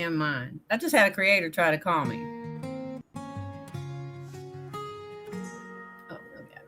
damn mind. I just had a creator try to call me. Oh, okay.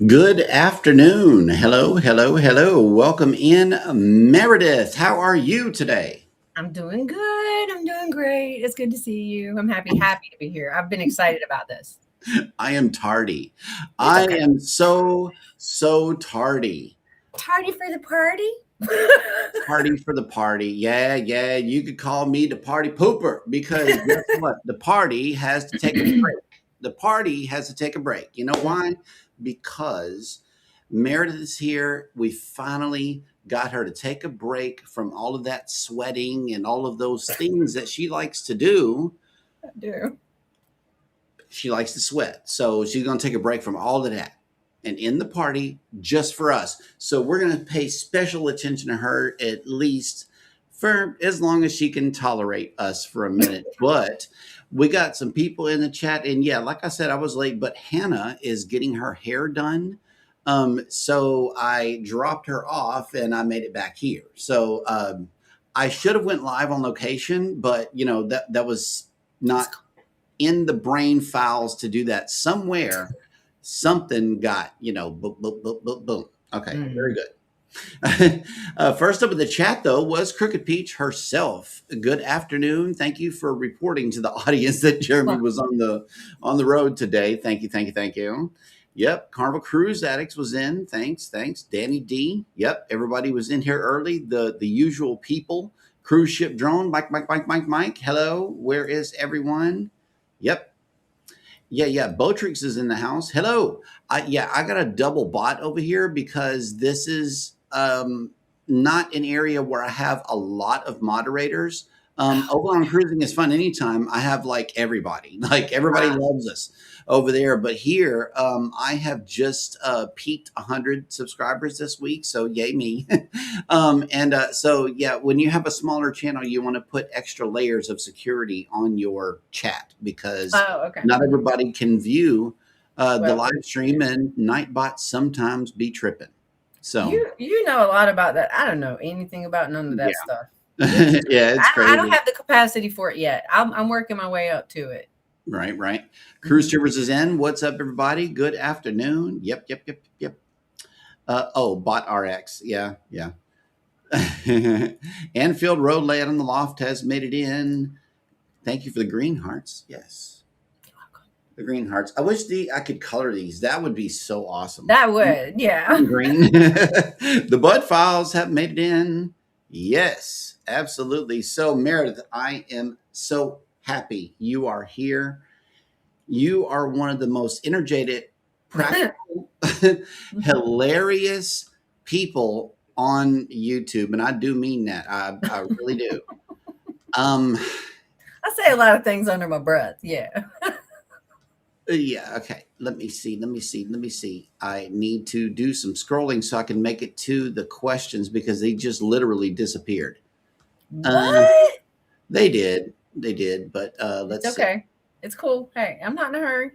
Good afternoon. Hello, hello, hello. Welcome in, Meridith. How are you today? I'm doing good. I'm doing great. It's good to see you. I'm happy to be here. I've been excited about this. I am tardy. It's I okay. am so tardy. Tardy for the party? Tardy for the party. Yeah. You could call me the party pooper because guess what? The party has to take a break. The party has to take a break. You know why? Because Meredith is here. We finally got her to take a break from all of that sweating and all of those things that she likes to do. I do. She likes to sweat. So she's going to take a break from all of that and in the party just for us. So we're going to pay special attention to her at least for as long as she can tolerate us for a minute. But we got some people in the chat. And yeah, like I said, I was late, but Hannah is getting her hair done. So I dropped her off and I made it back here. So I should have went live on location, but you know, that was not in the brain files to do that. Somewhere something got, boom, boom, boom, boom, boom. Okay, very good. First up in the chat, though, was Crooked Peach herself. Good afternoon. Thank you for reporting to the audience that Jeremy was on the road today. Thank you. Yep, Carnival Cruise Addicts was in. Thanks. Danny D. Yep, everybody was in here early. The usual people. Cruise Ship Drone. Mike. Hello, where is everyone? Yep. Yeah. Botrix is in the house. Hello. I got a double bot over here because this is not an area where I have a lot of moderators. Over on Cruising is Fun Anytime, I have like everybody. Like everybody loves us over there. But here, I have just peaked 100 subscribers this week. So yay me. So yeah, when you have a smaller channel, you want to put extra layers of security on your chat because not everybody can view the live stream, and Nightbots sometimes be tripping. So You know a lot about that. I don't know anything about none of that yeah, stuff. yeah, it's I don't crazy. have the capacity for it yet. I'm working my way up to it. Right, right. Cruise Mhm. Tubers is in. What's up, everybody? Good afternoon. Yep, yep, yep, yep. Oh, Bot RX. Yeah, yeah. Anfield Road layout on the loft has made it in. Thank you for the green hearts. Yes, the green hearts. I wish I could color these. That would be so awesome. That would, yeah. Green. The Bud files have made it in. Yes, absolutely. So, Meredith, I am so happy you are here. You are one of the most energetic, practical, hilarious people on YouTube, and I do mean that. I really do. Um, I say a lot of things under my breath. Yeah. yeah. Okay. Let me see. Let me see. Let me see. I need to do some scrolling so I can make it to the questions because they just literally disappeared. Uh, What? they did. They did. But It's let's see. okay. It's cool. Hey, I'm not in a hurry. I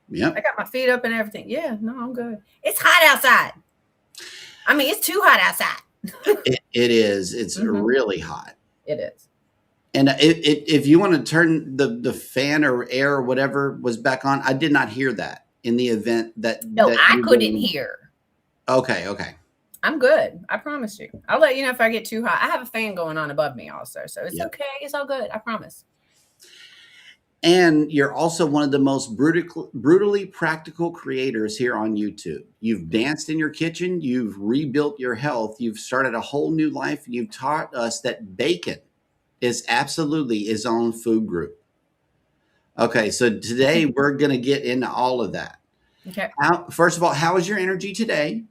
Yep. got my feet up and everything. Yeah, no, I'm good. It's hot outside. I mean, it's too hot outside. It is. It's Mhm. really hot. It is. And if you want to turn the fan or air or whatever was back on, I did not hear that in the event that No, I you're couldn't doing. hear. Okay, okay. I'm good. I promise you. I'll let you know if I get too hot. I have a fan going on above me also, so it's Yep. okay. It's all good. I promise. And you're also one of the most brutally practical creators here on YouTube. You've danced in your kitchen, you've rebuilt your health, you've started a whole new life, and you've taught us that bacon is absolutely his own food group. Okay, so today we're going to get into all of that. Okay. First of all, how is your energy today?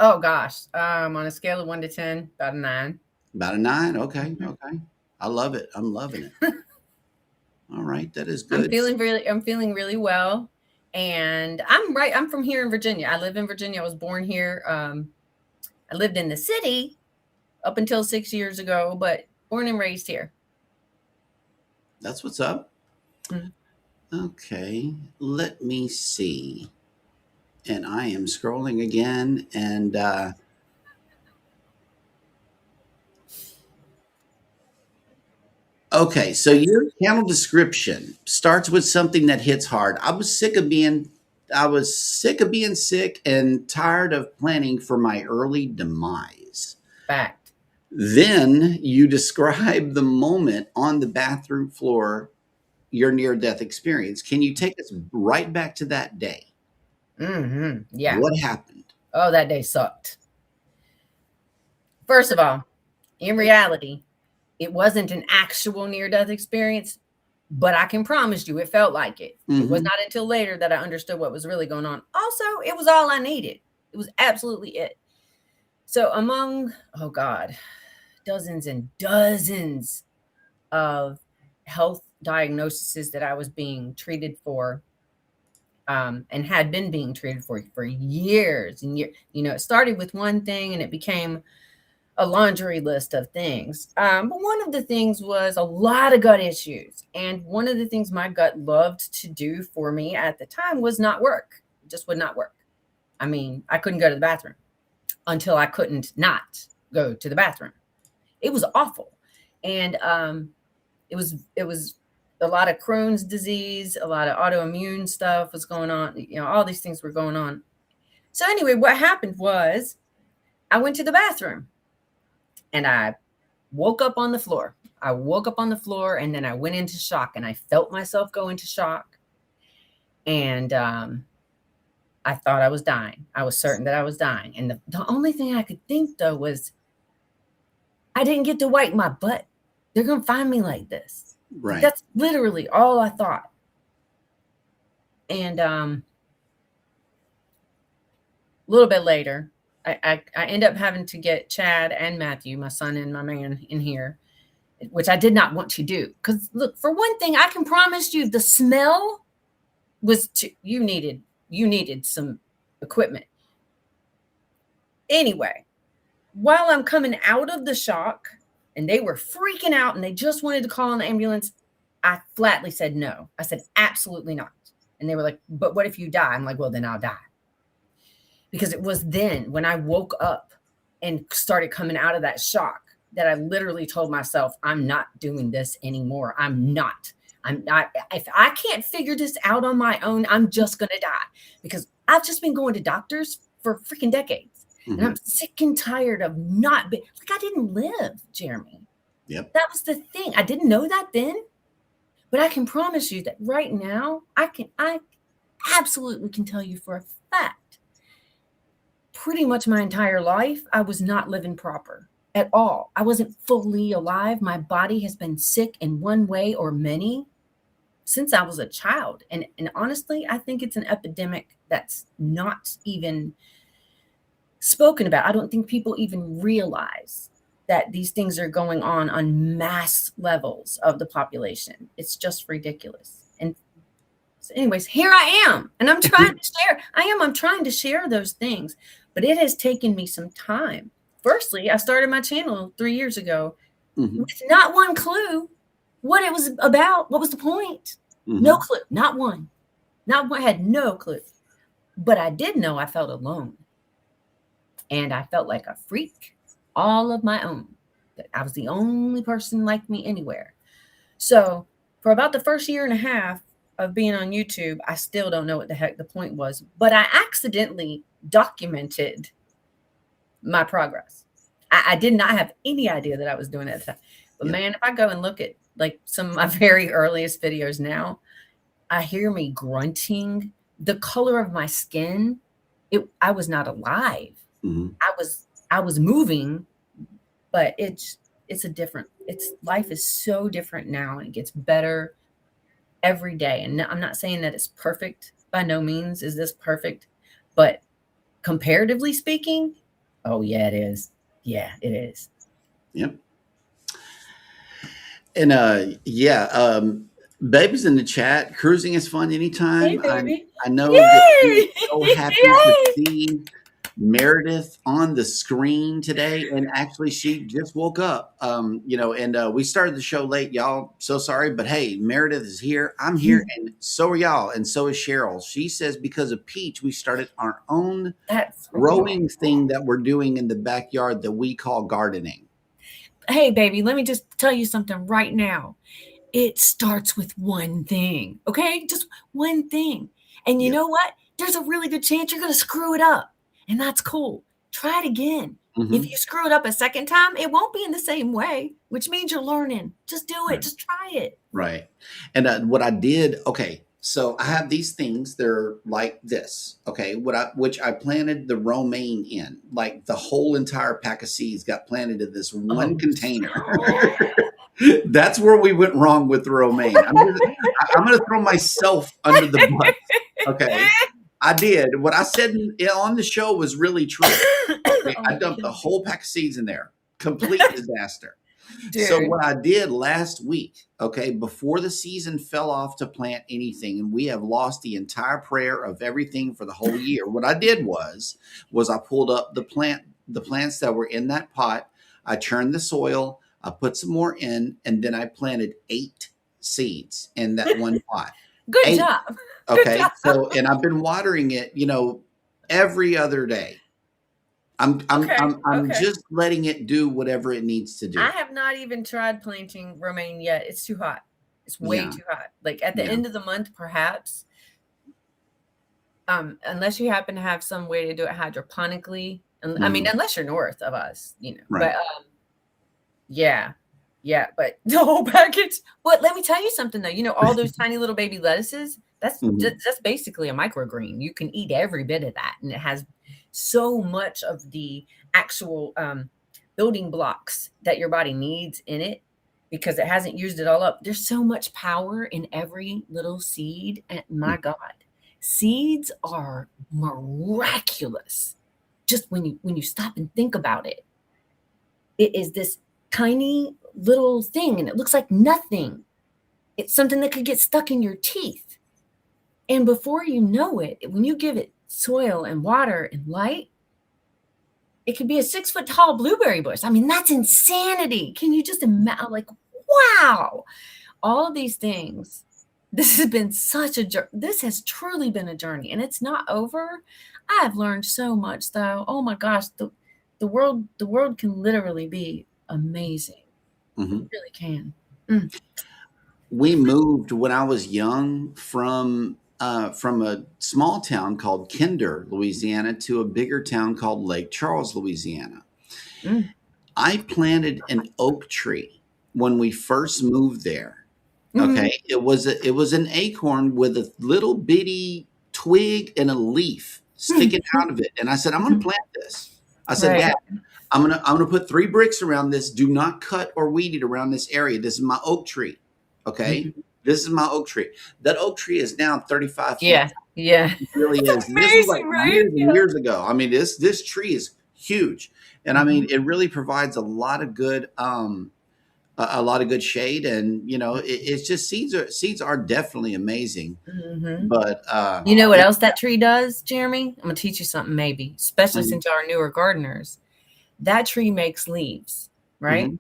Oh gosh. On a scale of 1 to 10, about a 9. About a 9. Okay, Mhm. okay. I love it. I'm loving it. All right, that is I'm good. feeling really well. And I'm from here in Virginia. I live in Virginia. I was born here. I lived in the city up until 6 years ago, but born and raised here. That's what's up. Mhm. Okay, let me see. And I am scrolling again. And okay, so your channel description starts with something that hits hard. I was sick of being sick and tired of planning for my early demise. Fact. Then you describe the moment on the bathroom floor, your near death experience. Can you take us right back to that day? Yeah. What happened? Oh, that day sucked. First of all, in reality, it wasn't an actual near death experience, but I can promise you it felt like it. It was Hmm. not until later that I understood what was really going on. Also, it was all I needed. It was absolutely it. So, among, oh God, dozens and dozens of health diagnoses that I was being treated for, and had been being treated for years and years. You know, it started with one thing and it became a laundry list of things. But one of the things was a lot of gut issues. And one of the things my gut loved to do for me at the time was not work. It just would not work. I mean, I couldn't go to the bathroom until I couldn't not go to the bathroom. It was awful. And it was a lot of Crohn's disease, a lot of autoimmune stuff was going on. You know, all these things were going on. So anyway, what happened was I went to the bathroom and I woke up on the floor. I woke up on the floor and then I went into shock and I felt myself go into shock. And I thought I was dying. I was certain that I was dying. And the only thing I could think though was I didn't get to wipe my butt. They're going to find me like this. Like, Right. that's literally all I thought. And a little bit later, I end up having to get Chad and Matthew, my son and my man, in here, which I did not want to do. Because look, for one thing, I can promise you the smell was you needed some equipment. Anyway, while I'm coming out of the shock and they were freaking out and they just wanted to call an ambulance, I flatly said no. I said absolutely not. And they were like, but what if you die? I'm like, well, then I'll die. because it was then when I woke up and started coming out of that shock that I literally told myself, I'm not doing this anymore. I'm not. If I can't figure this out on my own, I'm just going to die, because I've just been going to doctors for freaking decades. And I'm sick and tired of not being like, I didn't live, Jeremy. Yep. That was the thing. I didn't know that then, but I can promise you that right now, I absolutely can tell you for a fact, pretty much my entire life, I was not living proper at all. I wasn't fully alive. My body has been sick in one way or many since I was a child. And honestly, I think it's an epidemic that's not even spoken about. I don't think people even realize that these things are going on mass levels of the population. It's just ridiculous. And so anyways, here I am, and I'm trying to share. I'm trying to share those things, but it has taken me some time. Firstly, I started my channel 3 years ago with not one clue what it was about. What was the point? No clue. Not one. I had no clue. But I did know I felt alone. And I felt like a freak all of my own. That I was the only person like me anywhere. So for about the first year and a half of being on YouTube, I still don't know what the heck the point was. But I accidentally documented my progress. I did not have any idea that I was doing it at the time. But man, if I go and look at like some of my very earliest videos now, I hear me grunting. The color of my skin, I was not alive. I was moving, but life is so different now, and it gets better every day. And I'm not saying that it's perfect. By no means is this perfect, but comparatively speaking, oh yeah, it is. Yeah, it is. Yep. And baby's in the chat. Cruising is fun anytime. Hey, baby. I know Yay! that you're so happy to see Meridith on the screen today, and actually she just woke up. And we started the show late, y'all. So sorry, but hey, Meridith is here. I'm here, and so are y'all, and so is Cheryl. She says because of Peach, we started our own growing thing that we're doing in the backyard that we call gardening. Hey, baby, let me just tell you something right now. It starts with one thing, okay? Just one thing. And you know what? There's a really good chance you're going to screw it up. And that's cool. Try it again. If you screw it up a second time, it won't be in the same way, which means you're learning. Just do it. Just try it. Right. And what I did, so I have these things. They're like this, okay, which I planted the romaine in. Like the whole entire pack of seeds got planted in this one container. That's where we went wrong with the romaine. I'm gonna throw myself under the bus. Okay. I did. What I said on the show was really true. Okay, I dumped the whole pack of seeds in there. Complete disaster. Dude. So what I did last week, before the season fell off to plant anything, and we have lost the entire prayer of everything for the whole year. What I did was I pulled up the plants that were in that pot. I churned the soil. I put some more in, and then I planted 8 seeds in that one pot. Good job. Okay. So, and I've been watering it, every other day. I'm just letting it do whatever it needs to do. I have not even tried planting romaine yet. It's too hot. It's way too hot. Like at the end of the month, perhaps, unless you happen to have some way to do it hydroponically. I mean, unless you're north of us, Right. But but the whole package. But let me tell you something though. All those tiny little baby lettuces, that's basically a microgreen. You can eat every bit of that, and it has so much of the actual building blocks that your body needs in it, because it hasn't used it all up. There's so much power in every little seed, and my God, seeds are miraculous. Just when you stop and think about it, it is this tiny little thing, and it looks like nothing. It's something that could get stuck in your teeth, and before you know it, when you give it soil and water and light, it could be a 6-foot tall blueberry bush. I mean, that's insanity. Can you just imagine? Like, wow, all of these things. This has been this has truly been a journey, and it's not over. I have learned so much, though. Oh my gosh, the world can literally be amazing. Hmm. It really can. Mm. We moved when I was young from a small town called Kinder, Louisiana, to a bigger town called Lake Charles, Louisiana. Mm. I planted an oak tree when we first moved there. Hmm. Okay, it was an acorn with a little bitty twig and a leaf sticking out of it, and I said, "I'm going to plant this." I said, Right. "Dad, I'm gonna put 3 bricks around this. Do not cut or weed it around this area. This is my oak tree. Okay, Mhm. this is my oak tree. That oak tree is now 35 feet. Yeah. Yeah. It really It's is. This was like amazing, right? years and Yeah. years ago. I mean, this tree is huge, and I mean, Mhm. it really provides a lot of good a lot of good shade, and it's just seeds are definitely amazing. Mhm. But You know what yeah, else that tree does, Jeremy? I'm gonna teach you something maybe, especially mhm, since y'all are newer gardeners. That tree makes leaves, right? mhm,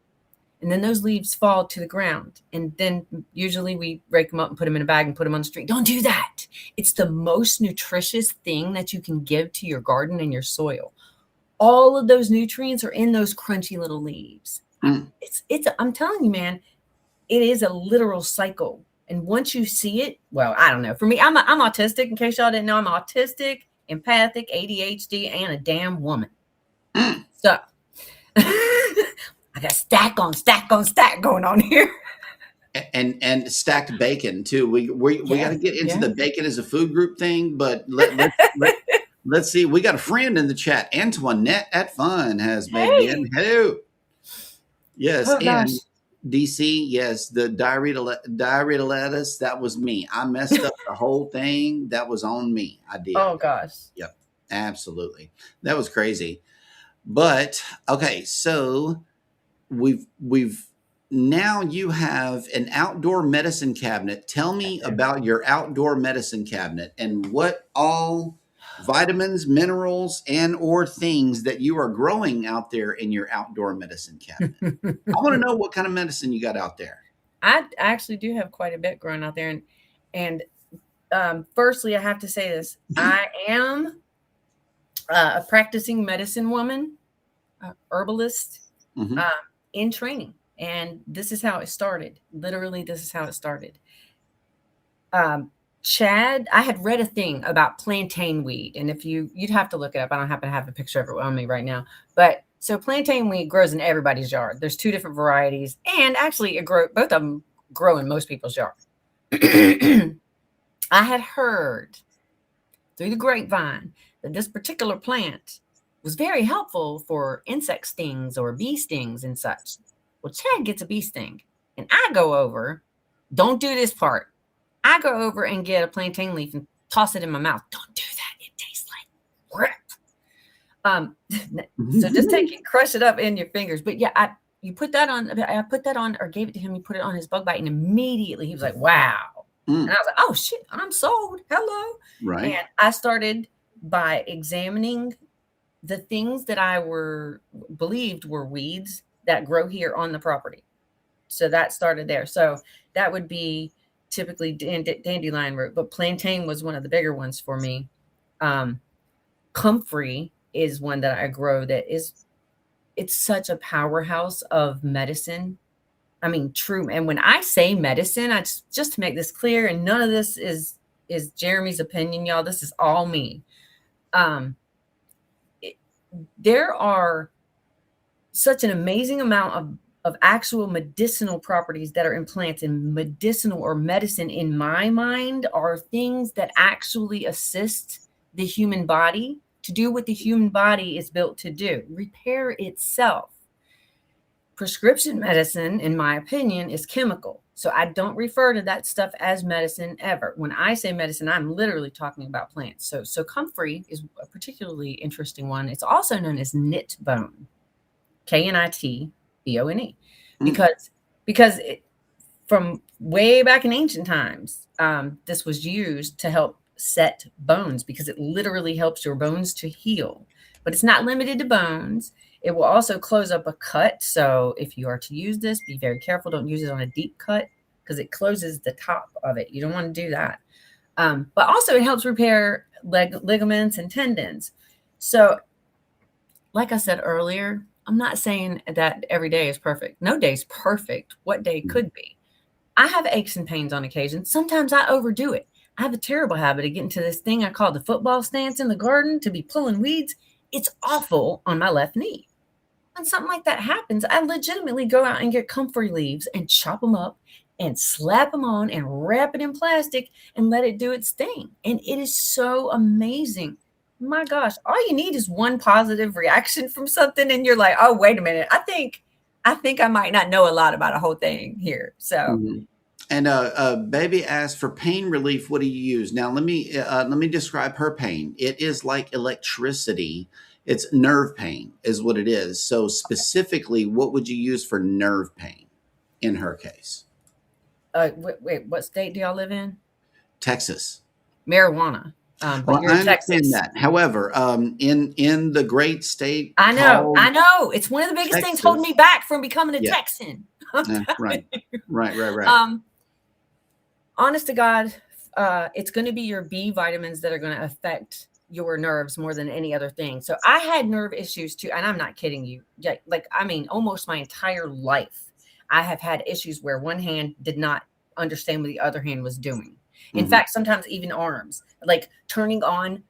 And then those leaves fall to the ground. And then usually we rake them up and put them in a bag and put them on the street. Don't do that. It's the most nutritious thing that you can give to your garden and your soil. All of those nutrients are in those crunchy little leaves. mm. I'm telling you, man, it is a literal cycle. And once you see it, well, I don't know. For me, I'm autistic. In case y'all didn't know, I'm autistic, empathic, ADHD, and a damn woman. Mm. So I got stack on stack going on here. And stacked bacon too. We got Yeah, to get into yeah. the bacon as a food group thing, but let's see. We got a friend in the chat. Antoinette at Fun has made it in. Hey. Hello. Yes, Oh and gosh. DC. Yes, the diarrhea lettuce. That was me. I messed up the whole thing. That was on me. I did. Oh gosh. Yep, absolutely. That was crazy. But okay, so we've now you have an outdoor medicine cabinet. Tell me about your outdoor medicine cabinet and what all vitamins, minerals, and or things that you are growing out there in your outdoor medicine cabinet. I want to know what kind of medicine you got out there. I actually do have quite a bit growing out there, and firstly, I have to say this: I am a practicing medicine woman, herbalist, Hmm. uh, in training, and this is how it started. Literally, this is how it started. Um, Chad, I had read a thing about plantain weed, and if you'd have to look it up. I don't happen to have a picture of it on me right now, but so plantain weed grows in everybody's yard. There's two different varieties, and actually, both of them grow in most people's yard. I had heard through the grapevine that this particular plant was very helpful for insect stings or bee stings and such. Well, Chad gets a bee sting, and I go over. Don't do this part. I go over and get a plantain leaf and toss it in my mouth. Don't do that. It tastes like rip. Um, so just take it, crush it up in your fingers. But yeah, you put that on. I put that on, or gave it to him. He put it on his bug bite, and immediately he was like, "Wow!" And I Mm, was like, "Oh shit, I'm sold. Hello." right. And I started by examining the things that I were believed were weeds that grow here on the property. So that started there. So that would be typically dandelion root, but plantain was one of the bigger ones for me. Um, Comfrey is one that I grow that is it's such a powerhouse of medicine. I mean, true. And when I say medicine, I just to make this clear, and none of this is Jeremy's opinion, y'all. This is all me. Um, it, there are such an amazing amount of actual medicinal properties that are in plants, and medicinal or medicine in my mind are things that actually assist the human body to do what the human body is built to do, repair itself. Prescription medicine, in my opinion, is chemical. So I don't refer to that stuff as medicine ever. When I say medicine, I'm literally talking about plants. So comfrey is a particularly interesting one. It's also known as knit bone. Knitbone, Mm, because from way back in ancient times, this was used to help set bones because it literally helps your bones to heal. But it's not limited to bones. It will also close up a cut. So if you are to use this, be very careful. Don't use it on a deep cut because it closes the top of it. You don't want to do that. But also, it helps repair ligaments and tendons. So, like I said earlier, I'm not saying that every day is perfect. No day is perfect. What day could be? I have aches and pains on occasion. Sometimes I overdo it. I have a terrible habit of getting to this thing I call the football stance in the garden to be pulling weeds. It's awful on my left knee. When something like that happens, I legitimately go out and get comfrey leaves and chop them up and slap them on and wrap it in plastic and let it do its thing. And it is so amazing. My gosh, all you need is one positive reaction from something and you're like, "Oh, wait a minute. I think I might not know a lot about a whole thing here." So, Mhm. And baby asked for pain relief. What do you use? Now let me describe her pain. It is like electricity. It's nerve pain, is what it is. So specifically, what would you use for nerve pain in her case? wait, what state do y'all live in? Texas. Marijuana. But Well, you're I in understand Texas. that. However, in the great state I know. called I know. It's one of the biggest things holding me Texas, back from becoming a yeah, Texan. I'm right, telling you. right. Um, honest to God, it's going to be your B vitamins that are going to affect your nerves more than any other thing. So I had nerve issues too, and I'm not kidding you. Like, I mean, almost my entire life, I have had issues where one hand did not understand what the other hand was doing. In hmm fact, sometimes even arms, like turning on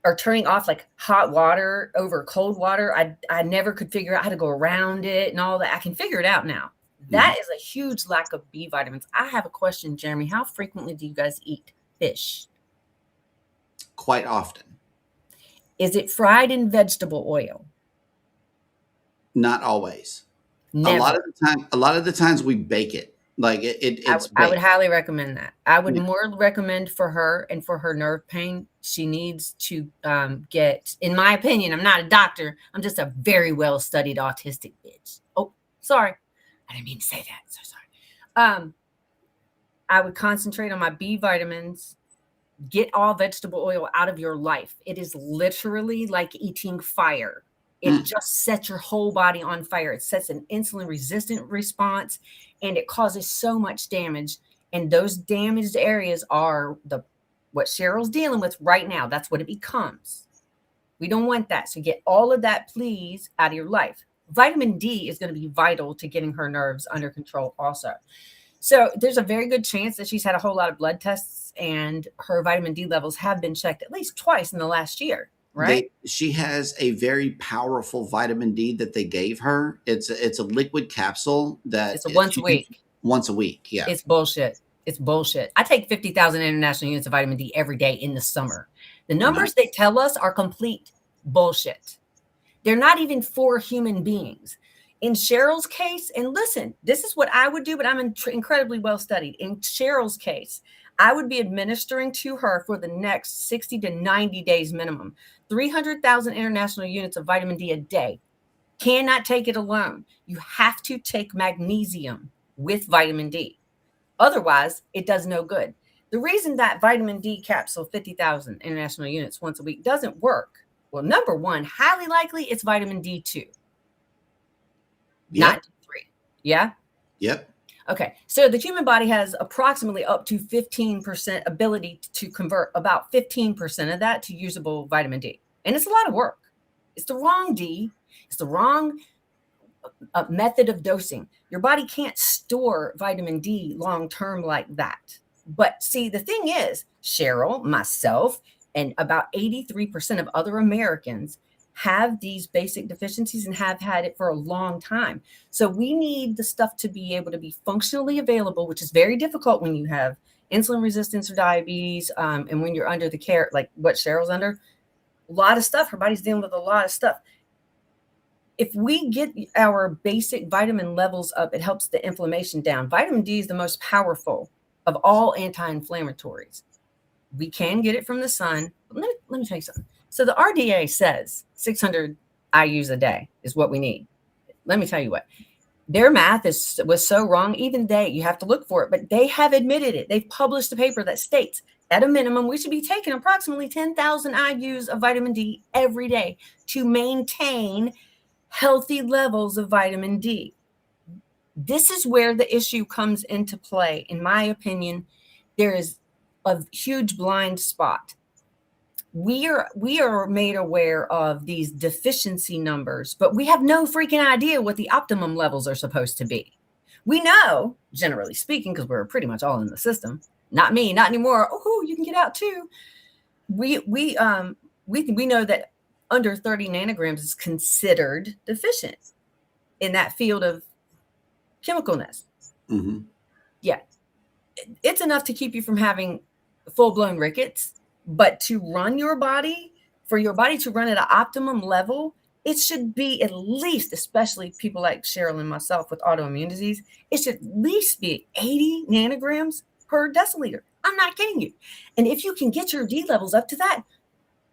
or turning off like hot water over cold water. I never could figure out how to go around it and all that. I can figure it out now. hmm That is a huge lack of B vitamins. I have a question, Jeremy. How frequently do you guys eat fish? Quite often. Is it fried in vegetable oil? Not always. Never. A lot of the times we bake it. Like it's I would baked. highly recommend that. I would Yeah. more recommend for her and for her nerve pain, she needs to get, in my opinion, I'm not a doctor. I'm just a very well studied autistic bitch. Oh, sorry. I didn't mean to say that. So sorry. Um, I would concentrate on my B vitamins. Get all vegetable oil out of your life. It is literally like eating fire. It Mm. just sets your whole body on fire. It sets an insulin resistant response and it causes so much damage. And those damaged areas are the what Cheryl's dealing with right now. That's what it becomes. We don't want that. So get all of that, please, out of your life. Vitamin D is going to be vital to getting her nerves under control also. So there's a very good chance that she's had a whole lot of blood tests and her vitamin D levels have been checked at least twice in the last year, right? She has a very powerful vitamin D that they gave her. It's a liquid capsule that It's a once a she takes week. once a week. Yeah. It's bullshit. It's bullshit. I take 50,000 international units of vitamin D every day in the summer. The numbers they Nice. tell us are complete bullshit. They're not even for human beings. In Cheryl's case, and listen, this is what I would do, but I'm incredibly well studied. In Cheryl's case, I would be administering to her for the next 60 to 90 days minimum 300,000 international units of vitamin D a day. Cannot take it alone. You have to take magnesium with vitamin D. Otherwise, it does no good. The reason that vitamin D capsule, 50,000 international units once a week, doesn't work, well, number one, highly likely it's vitamin D2, Yep. not D3. Yeah? Yep. Okay. So the human body has approximately up to 15% ability to convert about 15% of that to usable vitamin D. And it's a lot of work. It's the wrong D. It's the wrong method of dosing. Your body can't store vitamin D long term like that. But see, the thing is, Cheryl, myself, and about 83% of other Americans have these basic deficiencies and have had it for a long time. So we need the stuff to be able to be functionally available, which is very difficult when you have insulin resistance or diabetes, and when you're under the care, like what Cheryl's under, a lot of stuff. Her body's dealing with a lot of stuff. If we get our basic vitamin levels up, it helps the inflammation down. Vitamin D is the most powerful of all anti-inflammatories. We can get it from the sun. Let me tell you something. So the RDA says 600 IUs a day is what we need. Let me tell you what. Their math was so wrong. Even you have to look for it, but they have admitted it. They've published a paper that states at a minimum, we should be taking approximately 10,000 IUs of vitamin D every day to maintain healthy levels of vitamin D. This is where the issue comes into play. In my opinion, there is a huge blind spot. We are made aware of these deficiency numbers, but we have no freaking idea what the optimum levels are supposed to be. We know, generally speaking, because we're pretty much all in the system. Not me, not anymore. Oh, you can get out too. We know that under 30 nanograms is considered deficient in that field of chemicalness. Mm-hmm. Yeah, it's enough to keep you from having full-blown rickets. But to run your body, for your body to run at an optimum level, it should be at least, especially people like Cheryl and myself with autoimmune disease, it should at least be 80 nanograms per deciliter. I'm not kidding you. And if you can get your D levels up to that,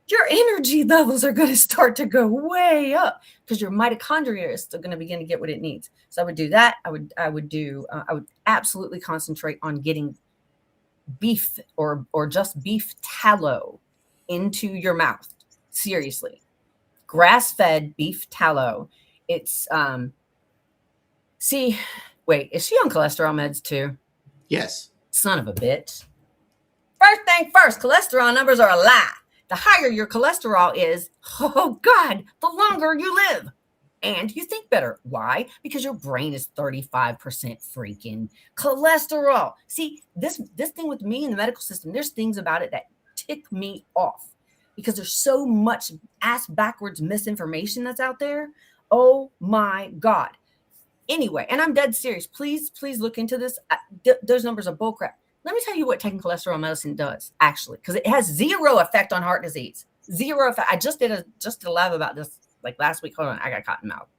your energy levels are going to start to go way up because your mitochondria is still going to begin to get what it needs. So I would do that. I would absolutely concentrate on getting beef or just beef tallow into your mouth. Seriously. Grass-fed beef tallow. It's wait, is she on cholesterol meds too? Yes. Son of a bitch. First thing first, cholesterol numbers are a lie. The higher your cholesterol is, oh God, the longer you live. And you think better. Why? Because your brain is 35% freaking cholesterol. See, this thing with me in the medical system, there's things about it that tick me off because there's so much ass backwards misinformation that's out there. Oh my God. Anyway, and I'm dead serious. Please look into this. Those numbers are bullcrap. Let me tell you what taking cholesterol medicine does, actually, because it has zero effect on heart disease. Zero effect. I just did a live about this like last week. Hold on, I got cotton mouth.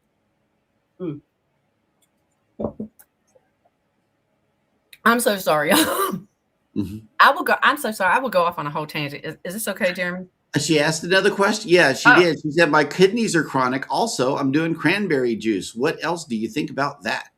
I'm so sorry. Mm-hmm. I'm so sorry. I will go off on a whole tangent. Is this okay, Jeremy? She asked another question. Yeah, she did. She said, my kidneys are chronic. Also, I'm doing cranberry juice. What else do you think about that?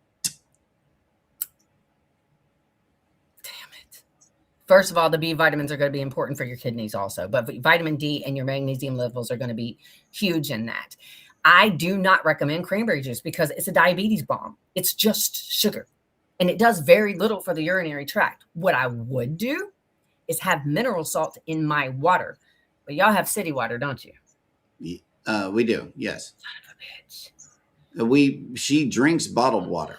First of all, the B vitamins are going to be important for your kidneys also, but vitamin D and your magnesium levels are going to be huge in that. I do not recommend cranberry juice because it's a diabetes bomb. It's just sugar, and it does very little for the urinary tract. What I would do is have mineral salt in my water. But y'all have city water, don't you? We do, yes. Son of a bitch. She drinks bottled water.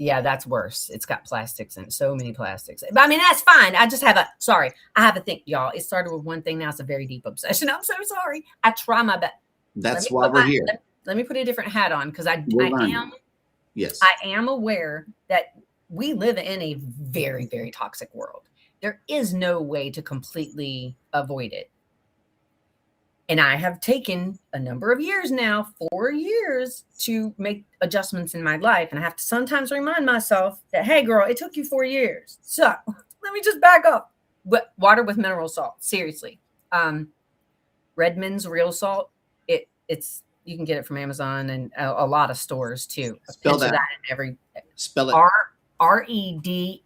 Yeah, that's worse. It's got plastics in it. So many plastics. But I mean, that's fine. I have a thing, y'all. It started with one thing. Now it's a very deep obsession. I'm so sorry. I try my best. That's why we're here. Let me put a different hat on because I am aware that we live in a very, very toxic world. There is no way to completely avoid it. And I have taken a number of years now, 4 years, to make adjustments in my life. And I have to sometimes remind myself that, hey, girl, it took you 4 years. So let me just back up. But water with mineral salt, seriously. Redmond's real salt, it's you can get it from Amazon and a lot of stores too. Spell that. Spell it. Redmonds.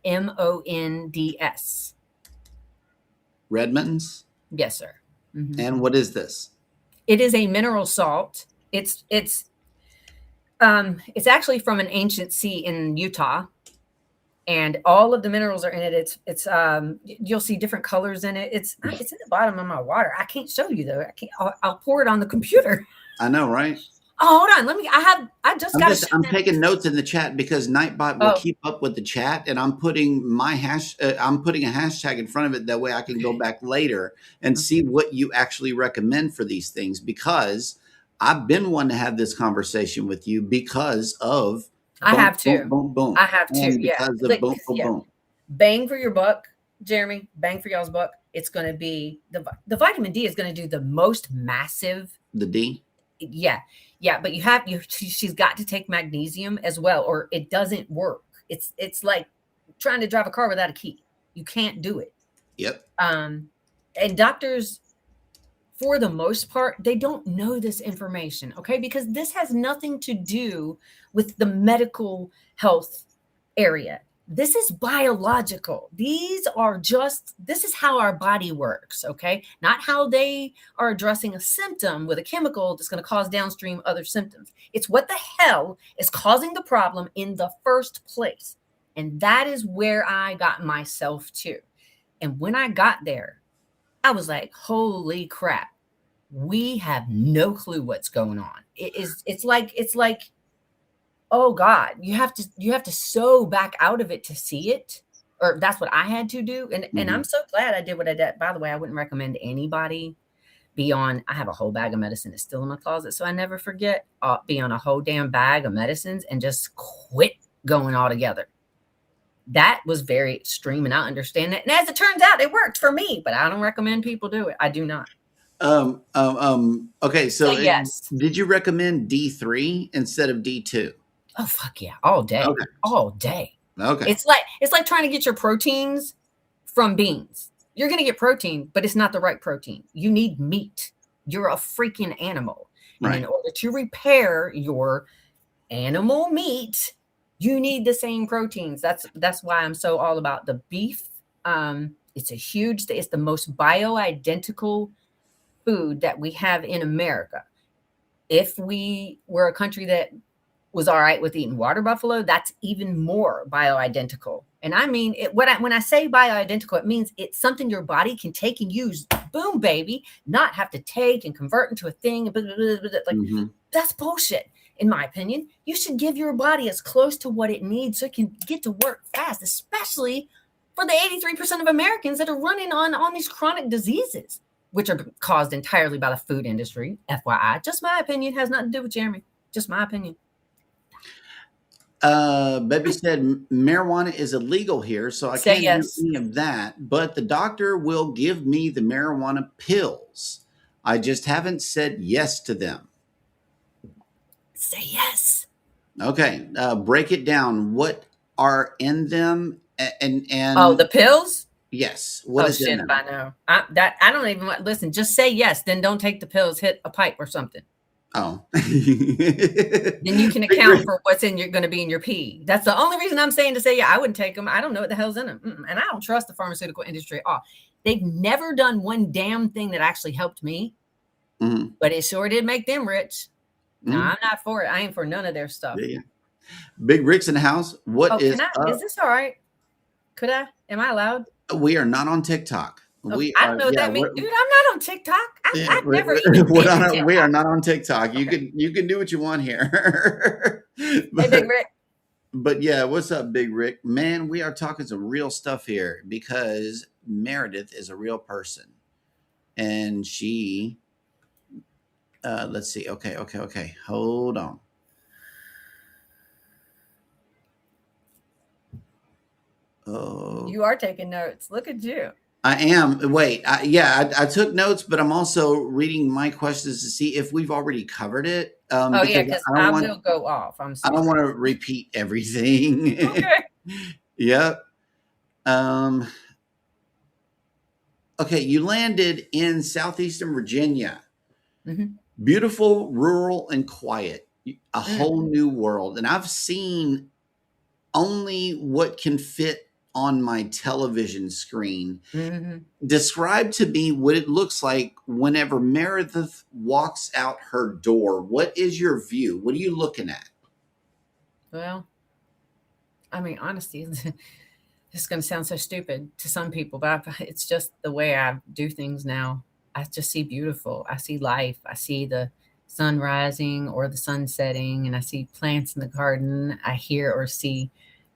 Redmond's? Yes, sir. Mm-hmm. And what is this? It is a mineral salt. It's actually from an ancient sea in Utah, and all of the minerals are in it. It's you'll see different colors in it. It's in the bottom of my water. I can't show you though. I'll pour it on the computer. I know, right? Oh, hold on. I'm taking notes in the chat because Nightbot will keep up with the chat, and I'm putting I'm putting a hashtag in front of it. That way I can go back later and see what you actually recommend for these things, because I've been wanting to have this conversation with you because of I have to. Boom. I have to. And Yeah. because of boom. Bang for your buck, Jeremy. Bang for y'all's buck. It's going to be the vitamin D is going to do the most massive. The D. Yeah, but she's got to take magnesium as well, or it doesn't work. It's like trying to drive a car without a key. You can't do it. Yep. And doctors, for the most part, they don't know this information, okay? Because this has nothing to do with the medical health area. This is biological. This is how our body works, okay? Not how they are addressing a symptom with a chemical that's going to cause downstream other symptoms. It's what the hell is causing the problem in the first place. And that is where I got myself to. And when I got there, I was like, holy crap. We have no clue what's going on. It's like, oh God, you have to so back out of it to see it. Or that's what I had to do. And I'm so glad I did what I did. By the way, I wouldn't recommend anybody be on, I have a whole bag of medicine that's still in my closet, so I never forget, be on a whole damn bag of medicines and just quit going altogether. That was very extreme, and I understand that. And as it turns out, it worked for me, but I don't recommend people do it. I do not. Okay, so Say yes. did you recommend D3 instead of D2? Oh fuck yeah, all day, Okay. all day. Okay. It's like trying to get your proteins from beans. You're going to get protein, but it's not the right protein. You need meat. You're a freaking animal. And in order to repair your animal meat, you need the same proteins. That's why I'm so all about the beef. It's the most bioidentical food that we have in America. If we were a country that was all right with eating water buffalo, that's even more bioidentical. And I mean, when I say bioidentical, it means it's something your body can take and use. Boom, baby, not have to take and convert into a thing. Like that's bullshit, in my opinion. You should give your body as close to what it needs so it can get to work fast, especially for the 83% of Americans that are running on these chronic diseases, which are caused entirely by the food industry. FYI, just my opinion, has nothing to do with Jeremy. Just my opinion. Baby said marijuana is illegal here, so I can't do any of that. But the doctor will give me the marijuana pills. I just haven't said yes to them. Say yes. Okay. Break it down. What are in them? And the pills? Yes. What is in them? I know. I don't even listen. Just say yes. Then don't take the pills. Hit a pipe or something. Oh. Then you can account for what's going to be in your pee. That's the only reason I'm saying to say, yeah, I wouldn't take them. I don't know what the hell's in them. And I don't trust the pharmaceutical industry at all. They've never done one damn thing that actually helped me, but it sure did make them rich. No, I'm not for it. I ain't for none of their stuff. Yeah. Big Rick's in the house. Is this all right? Could I? Am I allowed? We are not on TikTok. I don't know what that means. Dude, I'm not on TikTok. I've never even we are not on TikTok. Okay. You can do what you want here. Hey, Big Rick. But yeah, what's up, Big Rick? Man, we are talking some real stuff here because Meridith is a real person. And she, let's see. Okay. Hold on. Oh, you are taking notes. Look at you. I am. Wait, I took notes, but I'm also reading my questions to see if we've already covered it. Because I will go off. I'm sorry. I don't want to repeat everything. Okay. Yep. Okay, you landed in southeastern Virginia. Beautiful, rural, and quiet. A whole new world. And I've seen only what can fit on my television screen. Describe to me what it looks like whenever Meridith walks out her door. What is your view? What are you looking at? Well, I mean, honestly, it's going to sound so stupid to some people, but it's just the way I do things now. I just see beautiful. I see life. I see the sun rising or the sun setting, and I see plants in the garden. I hear or see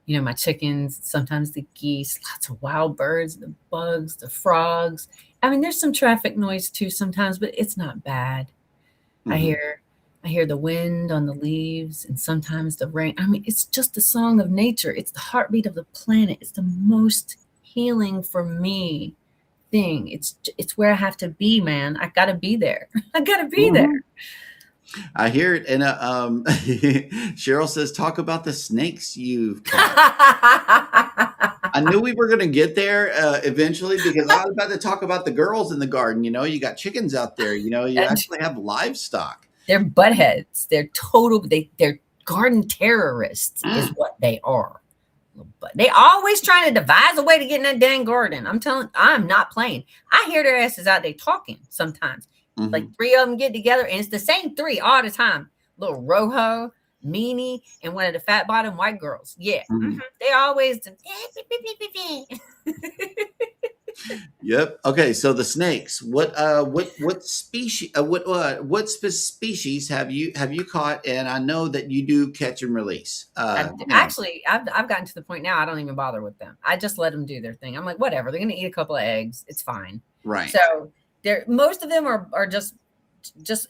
my chickens, sometimes the geese, lots of wild birds, the bugs, the frogs. I mean, there's some traffic noise too sometimes, but it's not bad. I hear the wind on the leaves and sometimes the rain. I mean, it's just the song of nature. It's the heartbeat of the planet. It's the most healing for me thing. It's where I have to be, man. I got to be there. I got to be there. I hear it. And Cheryl says, talk about the snakes you've caught. I knew we were going to get there eventually because I was about to talk about the girls in the garden. You got chickens out there. You actually have livestock. They're buttheads. They're they're garden terrorists is what they are. But they always trying to devise a way to get in that dang garden. I'm not playing. I hear their asses out there talking sometimes. Like 3 of them get together, and it's the same 3 all the time. Little Rojo, Meanie, and one of the fat bottom white girls. Yeah. They always Yep. Okay. So the snakes. What species? Species have you caught? And I know that you do catch and release. Actually, I've gotten to the point now I don't even bother with them. I just let them do their thing. I'm like, whatever. They're gonna eat a couple of eggs. It's fine. Right. So most of them are just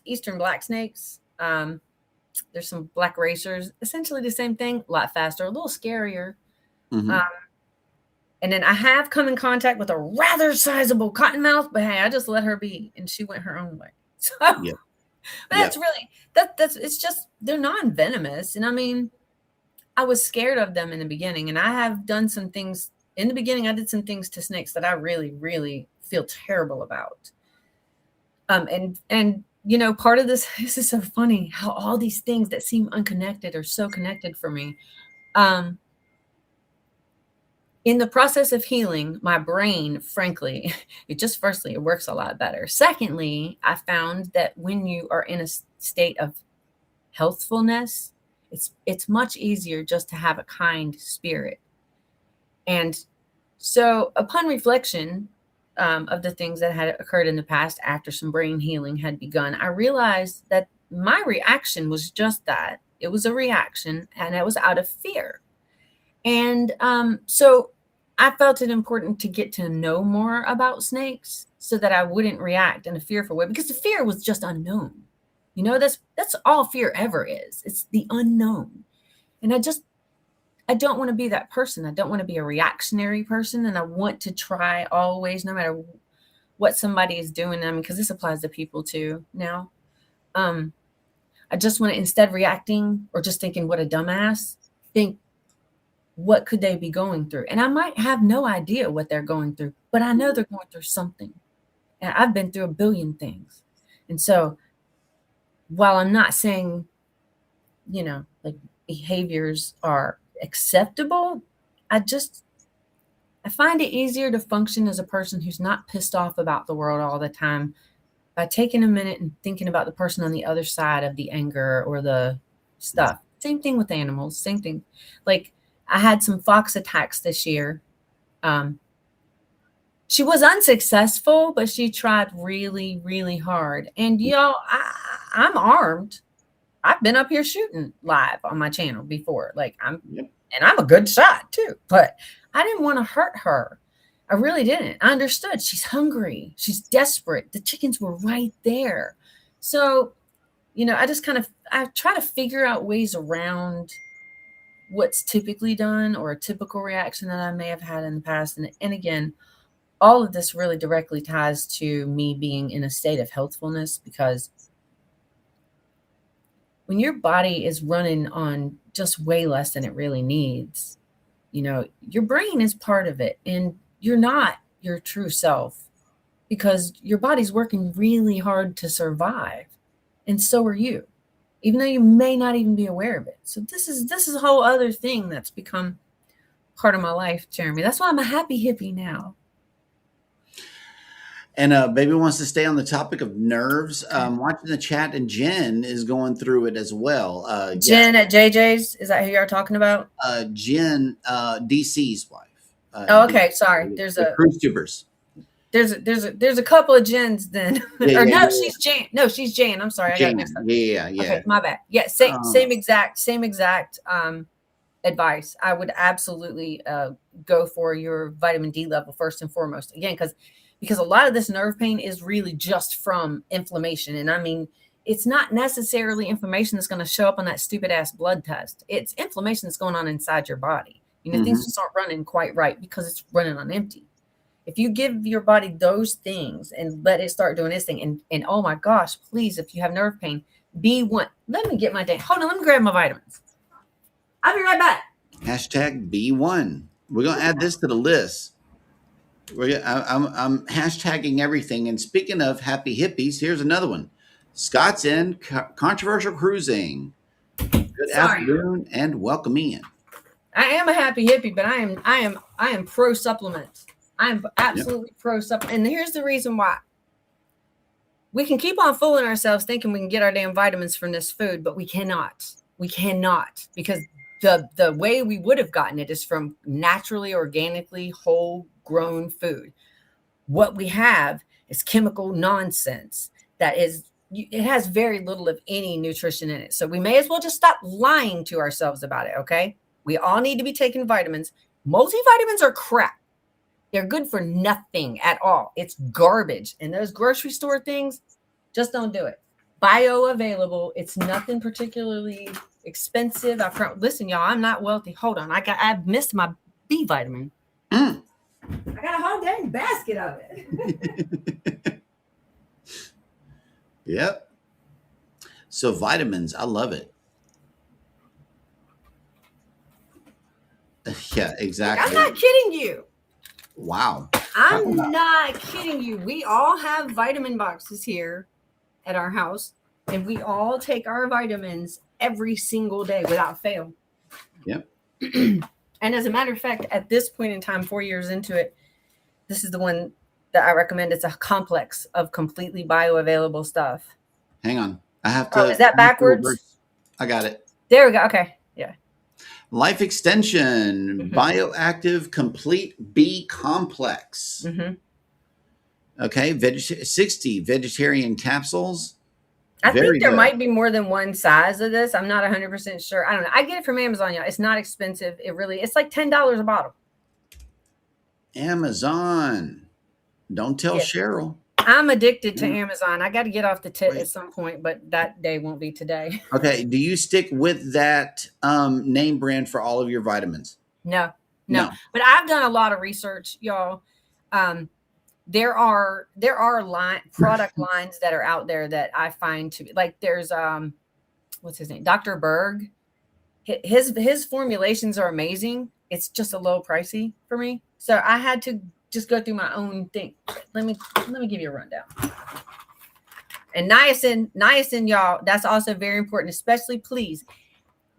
eastern black snakes. There's some black racers, essentially the same thing, a lot faster, a little scarier. Mm-hmm. And then I have come in contact with a rather sizable cottonmouth, but hey, I just let her be, and she went her own way. So, Yep. but that's really that's it's just they're non-venomous, and I mean, I was scared of them in the beginning, and I have done some things in the beginning. I did some things to snakes that I really, really feel terrible about. And part of this is so funny how all these things that seem unconnected are so connected for me. In the process of healing, my brain, frankly, firstly, it works a lot better. Secondly, I found that when you are in a state of healthfulness, it's much easier just to have a kind spirit. And so upon reflection of the things that had occurred in the past after some brain healing had begun, I realized that my reaction was just that. It was a reaction, and it was out of fear. And so I felt it important to get to know more about snakes so that I wouldn't react in a fearful way, because the fear was just unknown. That's all fear ever is. It's the unknown. And I don't want to be that person. I don't want to be a reactionary person. And I want to try always, no matter what somebody is doing. I mean, because this applies to people too now. I just want to, instead of reacting or just thinking, what a dumbass, think, what could they be going through? And I might have no idea what they're going through, but I know they're going through something. And I've been through a billion things. And so while I'm not saying, like behaviors are acceptable, I find it easier to function as a person who's not pissed off about the world all the time by taking a minute and thinking about the person on the other side of the anger or the stuff. Same thing with animals, same thing. Like, I had some fox attacks this year. She was unsuccessful, but she tried really, really hard. And y'all, I'm armed. I've been up here shooting live on my channel before. And I'm a good shot too, but I didn't want to hurt her. I really didn't. I understood. She's hungry. She's desperate. The chickens were right there. So, I try to figure out ways around what's typically done or a typical reaction that I may have had in the past. And again, all of this really directly ties to me being in a state of healthfulness, because when your body is running on just way less than it really needs, your brain is part of it, and you're not your true self because your body's working really hard to survive. And so are you, even though you may not even be aware of it. So this is a whole other thing that's become part of my life, Jeremy. That's why I'm a happy hippie now. And Baby wants to stay on the topic of nerves. Watching the chat, and Jen is going through it as well. Jen at JJ's, is that who you are talking about? Jen, DC's wife. Okay, sorry. There's the cruise tubers. There's a couple of Jens then. She's Jan. No, she's Jan. I'm sorry, I got mixed up. Yeah. Okay, my bad. Yeah, same exact advice. I would absolutely go for your vitamin D level first and foremost. Again, because a lot of this nerve pain is really just from inflammation. And I mean, it's not necessarily inflammation that's going to show up on that stupid ass blood test. It's inflammation that's going on inside your body. Things just aren't running quite right because it's running on empty. If you give your body those things and let it start doing its thing, and oh my gosh, please, if you have nerve pain, B1. Let me get my day. Hold on, let me grab my vitamins. I'll be right back. Hashtag B1. We're going to add this to the list. I'm hashtagging everything. And speaking of happy hippies, here's another one. Scott's in controversial cruising. Good afternoon and welcome in. I am a happy hippie, but I am pro supplements. I'm absolutely pro supplement. And here's the reason why. We can keep on fooling ourselves thinking we can get our damn vitamins from this food, but we cannot. We cannot, because the way we would have gotten it is from naturally, organically, whole grown food. What we have is chemical nonsense that is, it has very little of any nutrition in it. So we may as well just stop lying to ourselves about it. Okay. We all need to be taking vitamins. Multivitamins are crap. They're good for nothing at all. It's garbage. And those grocery store things, just don't do it. Bioavailable. It's nothing particularly expensive. Listen, y'all, I'm not wealthy. Hold on. I've missed my B vitamin. Mm. I got a whole dang basket of it. Yep. So vitamins, I love it. Yeah, exactly. I'm not kidding you. Wow. I'm not kidding you. We all have vitamin boxes here at our house, and we all take our vitamins every single day without fail. Yep. And as a matter of fact, at this point in time, 4 years into it, this is the one that I recommend. It's a complex of completely bioavailable stuff. Hang on. I have to. Oh, is that backwards? I got it. There we go. Okay. Yeah. Life extension, bioactive complete B complex. Okay. 60 vegetarian capsules. I think there might be more than one size of this. I'm not 100% sure. I don't know. I get it from Amazon, y'all. It's not expensive. It's like $10 a bottle. Amazon. Don't tell Cheryl. I'm addicted to Amazon. I got to get off the tit at some point, but that day won't be today. Okay. Do you stick with that name brand for all of your vitamins? No. But I've done a lot of research, y'all. There are product lines that are out there that I find to be like, there's what's his name? Dr. Berg. His formulations are amazing. It's just a little pricey for me. So I had to just go through my own thing. Let me give you a rundown. And niacin, y'all, that's also very important, especially, please,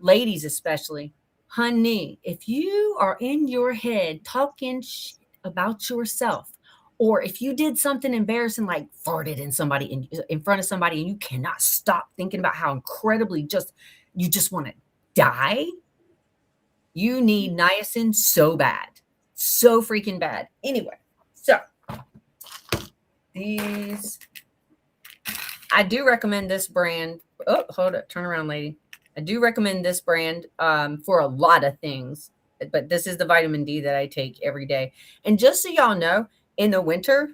ladies especially. Honey, if you are in your head talking shit about yourself, or if you did something embarrassing like farted in front of somebody and you cannot stop thinking about how incredibly you just want to die, you need niacin so bad. So freaking bad. Anyway, so I do recommend this brand. Oh, hold up. Turn around, lady. I do recommend this brand for a lot of things, but this is the vitamin D that I take every day. And just so y'all know, in the winter,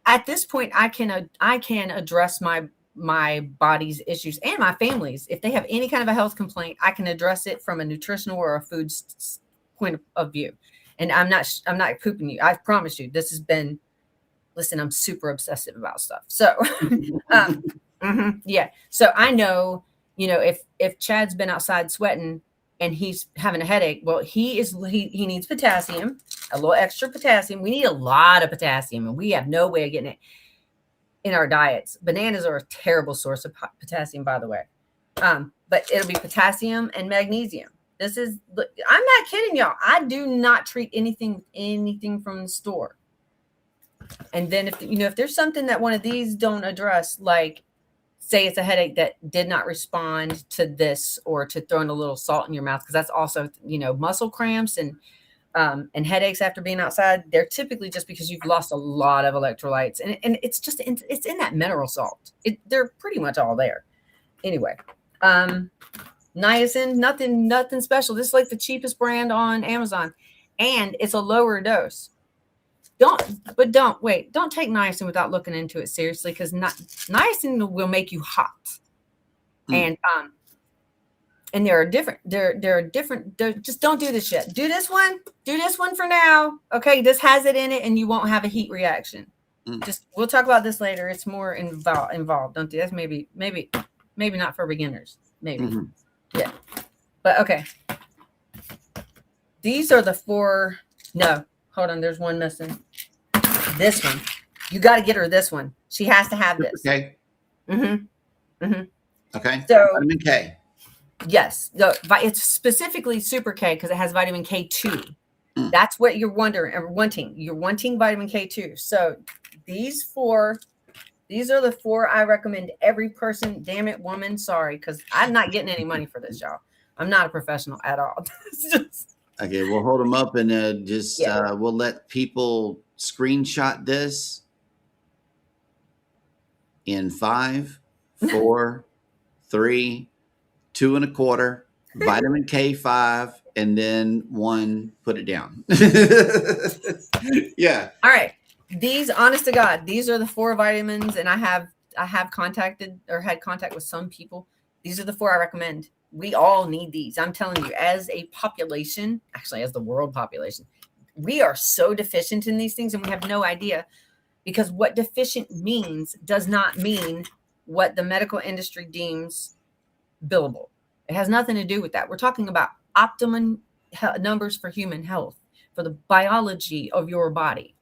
at this point, I can address my body's issues and my family's. If they have any kind of a health complaint, I can address it from a nutritional or a food point of view. And I'm not pooping you. I promise you, this has been, listen, I'm super obsessive about stuff. So, yeah. So I know, if Chad's been outside sweating and he's having a headache, well, he needs potassium, a little extra potassium. We need a lot of potassium, and we have no way of getting it in our diets. Bananas are a terrible source of potassium, by the way. But it'll be potassium and magnesium. I'm not kidding y'all. I do not treat anything from the store. And then if there's something that one of these don't address, like say it's a headache that did not respond to this, or to throwing a little salt in your mouth, because that's also, muscle cramps and headaches after being outside. They're typically just because you've lost a lot of electrolytes, and it's just it's in that mineral salt. They're pretty much all there. Anyway, niacin, nothing special. This is like the cheapest brand on Amazon, and it's a lower dose. Don't take niacin without looking into it seriously, because niacin will make you hot. And there are different, just don't do this shit. Do this one for now. Okay. This has it in it and you won't have a heat reaction. We'll talk about this later. It's more involved. Don't do this. Maybe not for beginners. Maybe. Yeah. But okay. These are the 4. No, hold on. There's one missing. This one. You got to get her this one. She has to have this. Okay. Okay. So vitamin K. Yes. It's specifically super K because it has vitamin K2. That's what you're wanting. You're wanting vitamin K2. So these are the 4 I recommend every person. Damn it, woman. Sorry, because I'm not getting any money for this, y'all. I'm not a professional at all. Okay, we'll hold them up and we'll let people screenshot this in 5, 4, 3, 2 1/4, vitamin K5, and then 1, put it down. Yeah. All right. These, honest to God, these are the 4 vitamins, and I have contacted or had contact with some people. These are the 4 I recommend. We all need these. I'm telling you, as a population, actually as the world population, we are so deficient in these things, and we have no idea, because what deficient means does not mean what the medical industry deems billable. It has nothing to do with that. We're talking about optimum numbers for human health, for the biology of your body.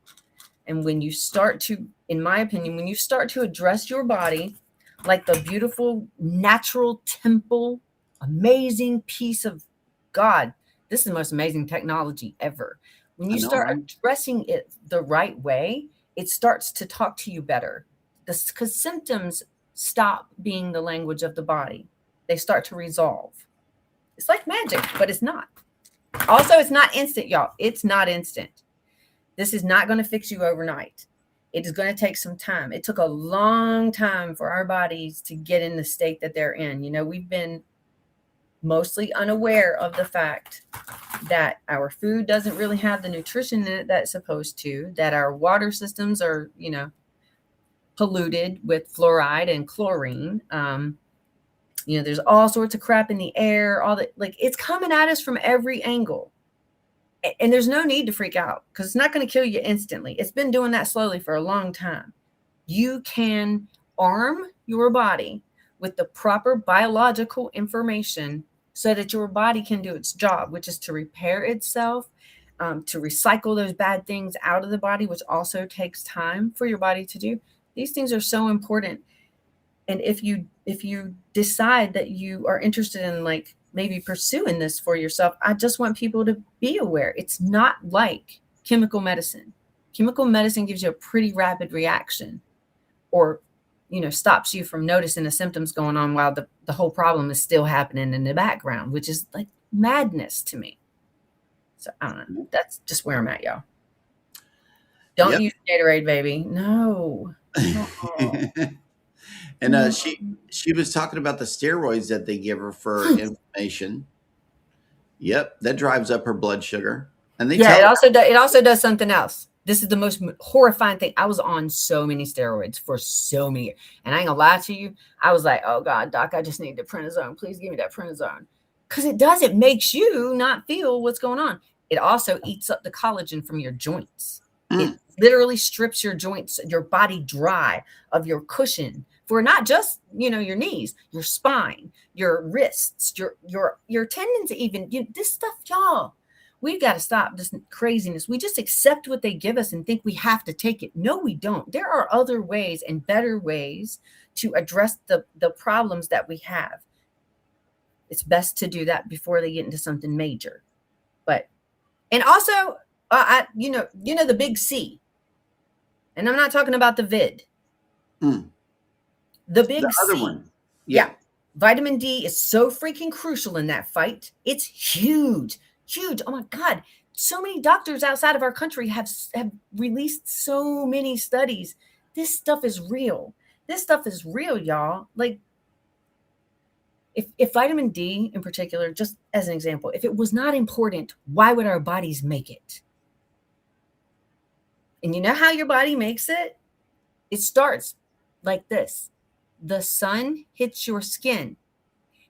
And when you start to, in my opinion, when you start to address your body like the beautiful natural temple, amazing piece of God, this is the most amazing technology ever. When you start addressing it the right way, it starts to talk to you better. Because symptoms stop being the language of the body. They start to resolve. It's like magic, but it's not. Also, it's not instant, y'all. It's not instant. This is not going to fix you overnight. It is going to take some time. It took a long time for our bodies to get in the state that they're in. You know, we've been mostly unaware of the fact that our food doesn't really have the nutrition in it that it's supposed to, that our water systems are, you know, polluted with fluoride and chlorine. You know, there's all sorts of crap in the air, all that, like, it's coming at us from every angle. And there's no need to freak out, because it's not going to kill you instantly. It's been doing that slowly for a long time. You can arm your body with the proper biological information so that your body can do its job, which is to repair itself, to recycle those bad things out of the body, which also takes time for your body to do. These things are so important. And if you decide that you are interested in, like, maybe pursuing this for yourself, I just want people to be aware. It's not like chemical medicine. Chemical medicine gives you a pretty rapid reaction, or, you know, stops you from noticing the symptoms going on while the whole problem is still happening in the background, which is like madness to me. So I don't know. That's just where I'm at, y'all. Don't use Gatorade, baby. No. And she was talking about the steroids that they give her for inflammation. Yep, that drives up her blood sugar. And it also does something else. This is the most horrifying thing. I was on so many steroids for so many years, and I ain't gonna lie to you. I was like, oh God, doc, I just need the prednisone. Please give me that prednisone. Because it makes you not feel what's going on. It also eats up the collagen from your joints. It literally strips your joints, your body dry of your cushion for not just, you know, your knees, your spine, your wrists, your tendons, even. This stuff, y'all. We've got to stop this craziness. We just accept what they give us and think we have to take it. No, we don't. There are other ways and better ways to address the problems that we have. It's best to do that before they get into something major. And also, you know the big C. And I'm not talking about the vid. The big other C. one. Yeah. Vitamin D is so freaking crucial in that fight. It's huge. Huge. Oh my God. So many doctors outside of our country have released so many studies. This stuff is real. This stuff is real, y'all. Like, if vitamin D in particular, just as an example, if it was not important, why would our bodies make it? And you know how your body makes it? It starts like this. The sun hits your skin.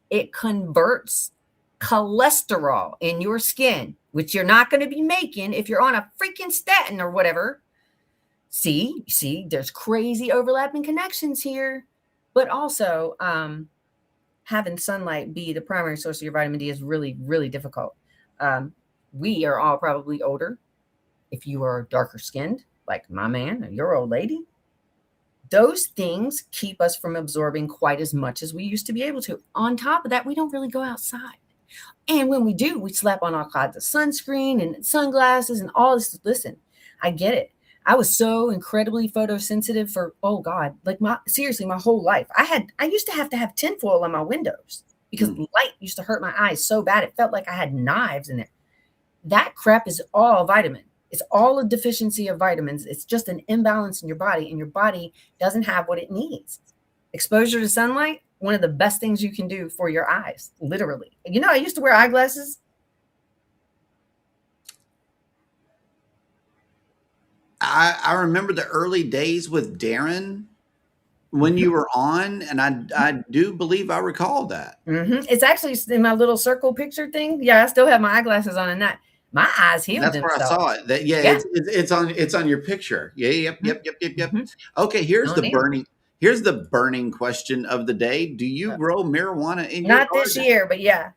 It converts cholesterol in your skin, which you're not going to be making if you're on a freaking statin or whatever. See, there's crazy overlapping connections here. But also, having sunlight be the primary source of your vitamin D is really, really difficult. We are all probably older. If you are darker skinned, like my man or your old lady, those things keep us from absorbing quite as much as we used to be able to. On top of that, we don't really go outside. And when we do, we slap on all kinds of sunscreen and sunglasses and all this. Listen, I get it. I was so incredibly photosensitive for, oh God, like my whole life. I used to have tinfoil on my windows because light used to hurt my eyes so bad. It felt like I had knives in there. That crap is all vitamin. It's all a deficiency of vitamins. It's just an imbalance in your body, and your body doesn't have what it needs. Exposure to sunlight, one of the best things you can do for your eyes, literally. You know, I used to wear eyeglasses. I remember the early days with Darren when you were on, and I do believe I recall that. It's actually in my little circle picture thing. Yeah, I still have my eyeglasses on, and that my eyes healed That's where I themselves. saw it. That it's on your picture. Yeah, yep. Okay, here's the burning question of the day. Do you grow marijuana in your Not this garden? year, but yeah.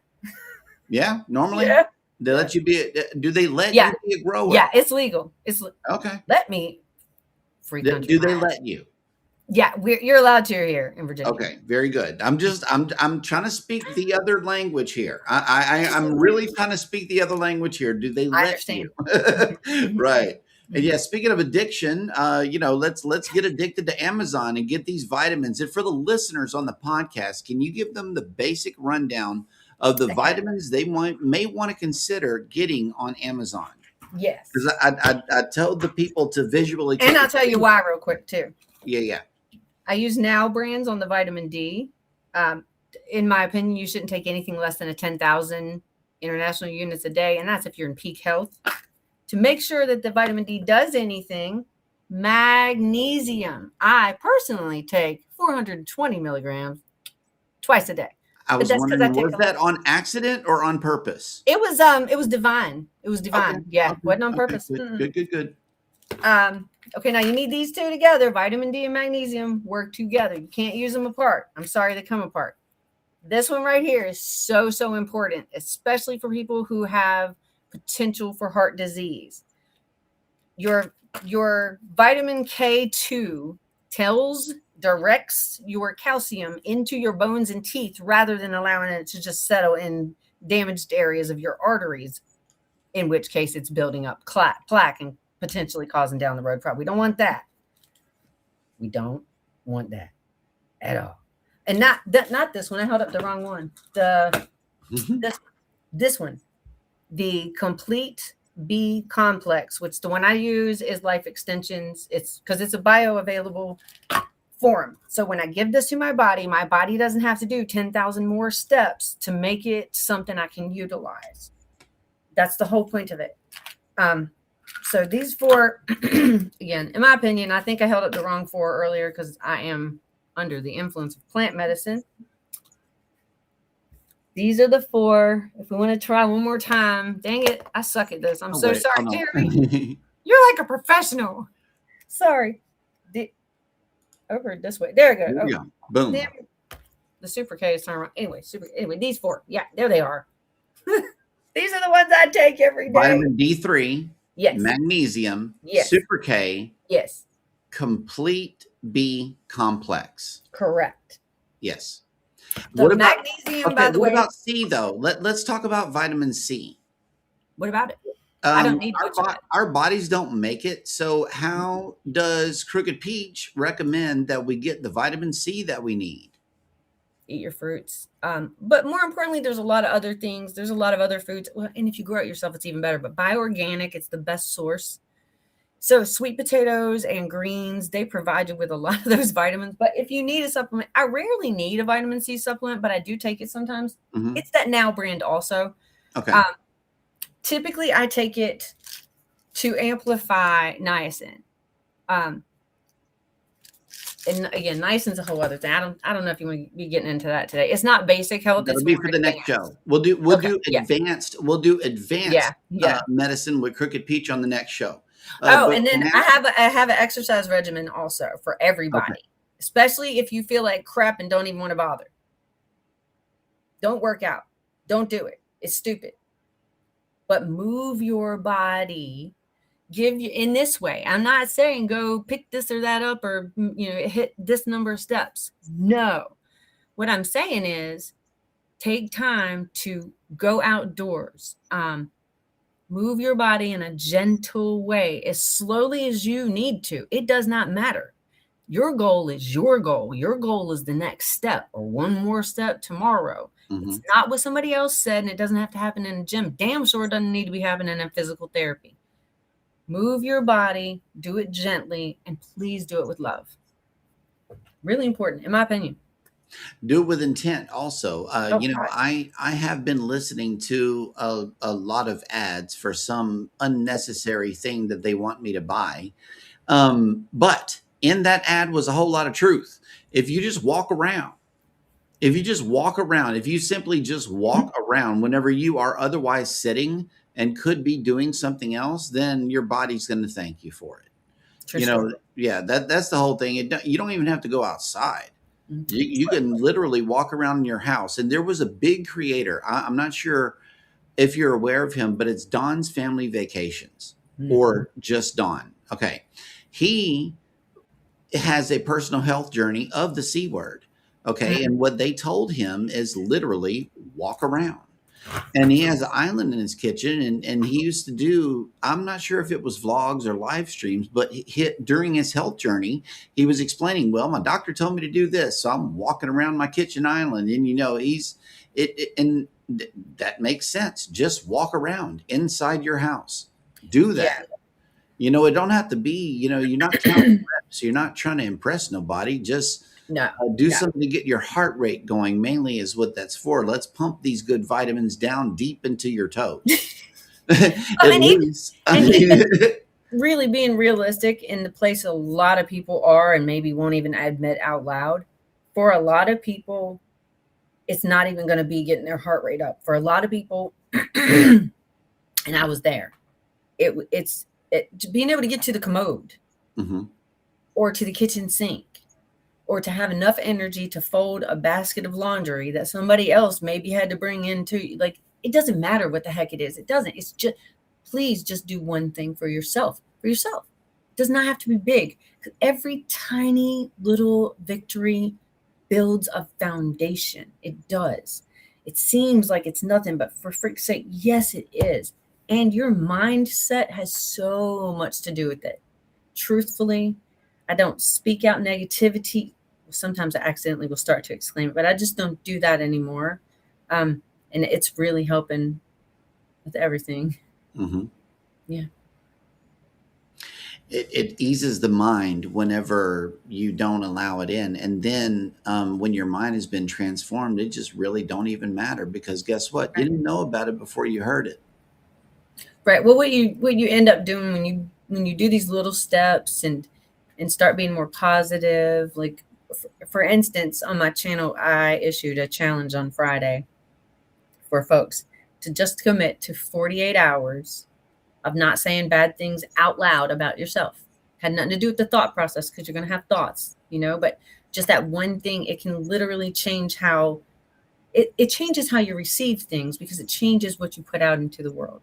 Yeah, normally Yeah. they let you be. Do they let Yeah. you be a grower? Yeah, it's legal. Okay. Let me free country. Do they let you? Yeah, you're allowed to here in Virginia. Okay, very good. I'm trying to speak the other language here. I'm really trying to speak the other language here. Do they let you? Right. And yeah, speaking of addiction, let's get addicted to Amazon and get these vitamins. And for the listeners on the podcast, can you give them the basic rundown of the vitamins they may want to consider getting on Amazon? Yes. Because I told the people to visually. And I'll tell you why real quick too. Yeah. I use Now brands on the vitamin D. In my opinion, you shouldn't take anything less than 10,000 international units a day. And that's if you're in peak health. To make sure that the vitamin D does anything, magnesium. I personally take 420 milligrams twice a day. I was wondering, was that on accident or on purpose? It was divine. It was divine. Okay. Yeah. Wasn't on purpose. Good. Okay, now you need these two together. Vitamin D and magnesium work together. You can't use them apart. I'm sorry, they come apart. This one right here is so important, especially for people who have potential for heart disease. Your vitamin K2 directs your calcium into your bones and teeth rather than allowing it to just settle in damaged areas of your arteries, in which case it's building up plaque and potentially causing down the road problem. We don't want that. We don't want that at all. And not this one. I held up the wrong one. This one, the complete B complex, which the one I use is Life Extensions. It's because it's a bioavailable form. So when I give this to my body doesn't have to do 10,000 more steps to make it something I can utilize. That's the whole point of it. So these four, again, in my opinion, I think I held up the wrong four earlier because I am under the influence of plant medicine. These are the four. If we want to try one more time, dang it, I suck at this. I'm sorry, Jeremy. You're like a professional. Sorry. Over this way. There we go. Yeah. Boom. The super K is turned around. Anyway, these four. Yeah, there they are. These are the ones I take every day. Vitamin D3. Yes. Magnesium. Yes. Super K. Yes. Complete B complex. Correct. Yes. What about magnesium? By the way, what about C though? Let's talk about vitamin C. What about it? I don't need much of it. Our bodies don't make it. So how does Crooked Peach recommend that we get the vitamin C that we need? Eat your fruits. But more importantly, there's a lot of other things. There's a lot of other foods. Well, and if you grow it yourself, it's even better. But buy organic. It's the best source. So sweet potatoes and greens, they provide you with a lot of those vitamins. But if you need a supplement, I rarely need a vitamin C supplement, but I do take it sometimes. Mm-hmm. It's that Now brand also. Okay. Typically, I take it to amplify niacin. And again, niacin's a whole other thing. I don't know if you want to be getting into that today. It's not basic health. It'll be for the next show. We'll do advanced medicine with Crooked Peach on the next show. And then I have an exercise regimen also for everybody, especially if you feel like crap and don't even want to bother. Don't work out. Don't do it. It's stupid. But move your body. Give you in this way. I'm not saying go pick this or that up or hit this number of steps. No. What I'm saying is take time to go outdoors. Move your body in a gentle way, as slowly as you need to. It does not matter. Your goal is your goal. Your goal is the next step or one more step tomorrow. Mm-hmm. It's not what somebody else said, and it doesn't have to happen in a gym. Damn sure doesn't need to be happening in physical therapy. Move your body, do it gently, and please do it with love. Really important, in my opinion. Do it with intent also. Oh, God. I have been listening to a lot of ads for some unnecessary thing that they want me to buy. But in that ad was a whole lot of truth. If you just walk around, if you simply just walk around whenever you are otherwise sitting and could be doing something else, then your body's going to thank you for it. For sure. Yeah, that's the whole thing. You don't even have to go outside. You can literally walk around in your house. And there was a big creator. I'm not sure if you're aware of him, but it's Don's Family Vacations or just Don. Okay. He has a personal health journey of the C word. Okay. And what they told him is literally walk around. And he has an island in his kitchen, and he used to do, I'm not sure if it was vlogs or live streams, but during his health journey, he was explaining, well, my doctor told me to do this, so I'm walking around my kitchen island. And that makes sense. Just walk around inside your house. Do that. Yeah. It don't have to be, you're not counting reps. You're not trying to impress nobody. Just do something to get your heart rate going, mainly is what that's for. Let's pump these good vitamins down deep into your toes. Even really being realistic in the place a lot of people are and maybe won't even admit out loud. For a lot of people, it's not even going to be getting their heart rate up. For a lot of people, and I was there, it's being able to get to the commode or to the kitchen sink, or to have enough energy to fold a basket of laundry that somebody else maybe had to bring in too. Like, it doesn't matter what the heck it is. It doesn't. It's just, please just do one thing for yourself. It does not have to be big. Every tiny little victory builds a foundation. It does. It seems like it's nothing, but for freak's sake, yes, it is. And your mindset has so much to do with it. Truthfully, I don't speak out negativity. Sometimes I accidentally will start to exclaim it, but I just don't do that anymore. And it's really helping with everything. Yeah. It eases the mind whenever you don't allow it in. And then when your mind has been transformed, it just really don't even matter, because guess what? You didn't know about it before you heard it. Right. Well, what you end up doing when you do these little steps and start being more positive, like for instance, on my channel, I issued a challenge on Friday for folks to just commit to 48 hours of not saying bad things out loud about yourself. Had nothing to do with the thought process, because you're going to have thoughts, but just that one thing, it can literally change how it changes how you receive things, because it changes what you put out into the world.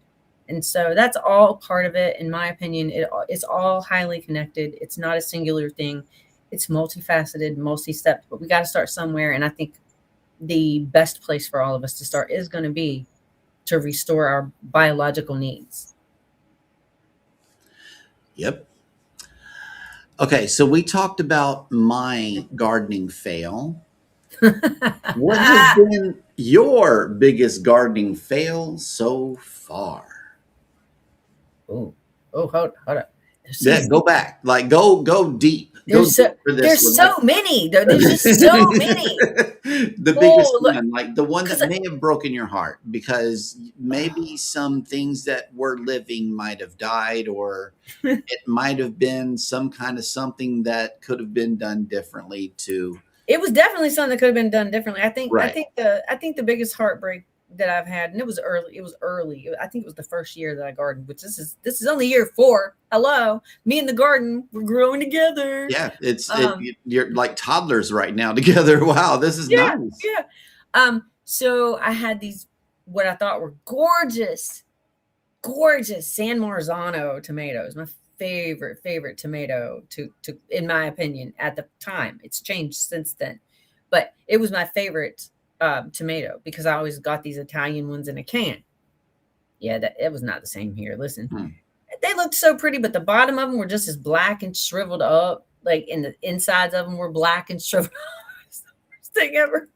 And so that's all part of it. In my opinion, it's all highly connected. It's not a singular thing. It's multifaceted, multi-step, but we got to start somewhere. And I think the best place for all of us to start is going to be to restore our biological needs. Yep. Okay, so we talked about my gardening fail. What has been your biggest gardening fail so far? Oh, hold on. Yeah, go back. Like go deep. There's so many. There's just so many. The biggest one, like the one that may have broken your heart, because maybe some things that were living might have died, or it might have been some kind of something that could have been done differently too. It was definitely something that could have been done differently. I think the biggest heartbreak that I've had, and it was early. I think it was the first year that I gardened, which this is only year 4. Hello, me and the garden, we're growing together. Yeah, you're like toddlers right now together. Wow, this is nice. Yeah. So I had these, what I thought were gorgeous San Marzano tomatoes. My favorite tomato to in my opinion at the time. It's changed since then, but it was my favorite tomato, because I always got these Italian ones in a can. Yeah, it was not the same here. Listen, they looked so pretty, but the bottom of them were just as black and shriveled up, like, in the insides of them were black and shriveled up. It's the worst thing ever.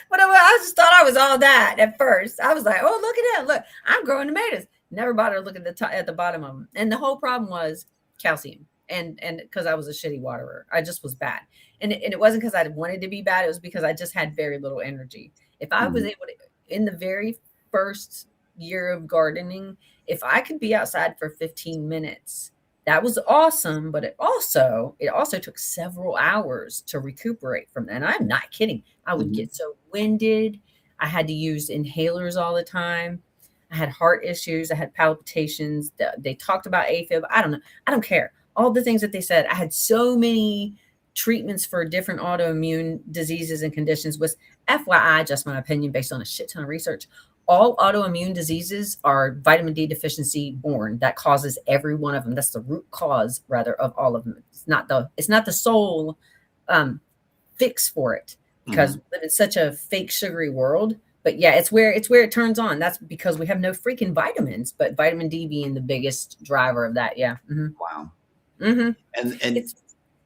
But I just thought I was all that at first. I was like, oh, look at that. Look, I'm growing tomatoes. Never bothered looking at the bottom of them. And the whole problem was calcium. And because I was a shitty waterer, I just was bad. And it wasn't because I wanted to be bad. It was because I just had very little energy. If I was Mhm. able to, in the very first year of gardening, if I could be outside for 15 minutes, that was awesome. But it also took several hours to recuperate from that. And I'm not kidding. I would Mhm. get so winded. I had to use inhalers all the time. I had heart issues. I had palpitations. They talked about AFib. I don't know. I don't care. All the things that they said. I had so many treatments for different autoimmune diseases and conditions. Was FYI, just my opinion based on a shit ton of research. All autoimmune diseases are vitamin D deficiency born. That causes every one of them. That's the root cause, rather, of all of them. It's not the sole fix for it, because Mhm. we live in such a fake sugary world. But yeah, it's where it turns on. That's because we have no freaking vitamins, but vitamin D being the biggest driver of that. Yeah. Wow. And and It's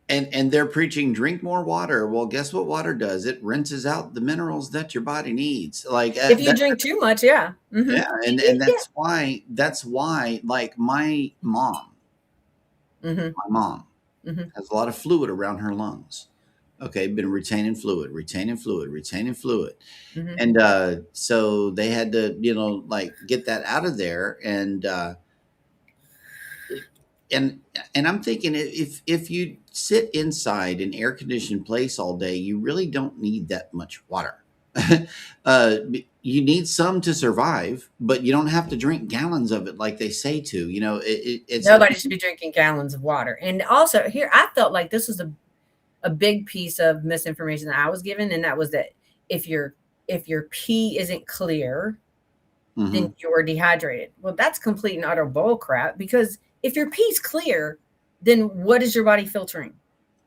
and they're preaching drink more water. Well, guess what water does? It rinses out the minerals that your body needs. Like if you that. drink too much, yeah. Yeah, and Yeah. that's why like Mhm. my mom Mhm. has a lot of fluid around her lungs. Okay, been retaining fluid, retaining fluid. Mhm. And so they had to, like get that out of there. And I'm thinking, if you sit inside an air conditioned place all day, you really don't need that much water. uh, you need some to survive, but you don't have to drink gallons of it like they say to. It's Nobody should be drinking gallons of water. And also, here, I felt like this was a big piece of misinformation that I was given, and that was that if your if your pee isn't clear, then Mhm. you're dehydrated. Well, that's complete and utter bull crap, because if your pee's clear, then what is your body filtering?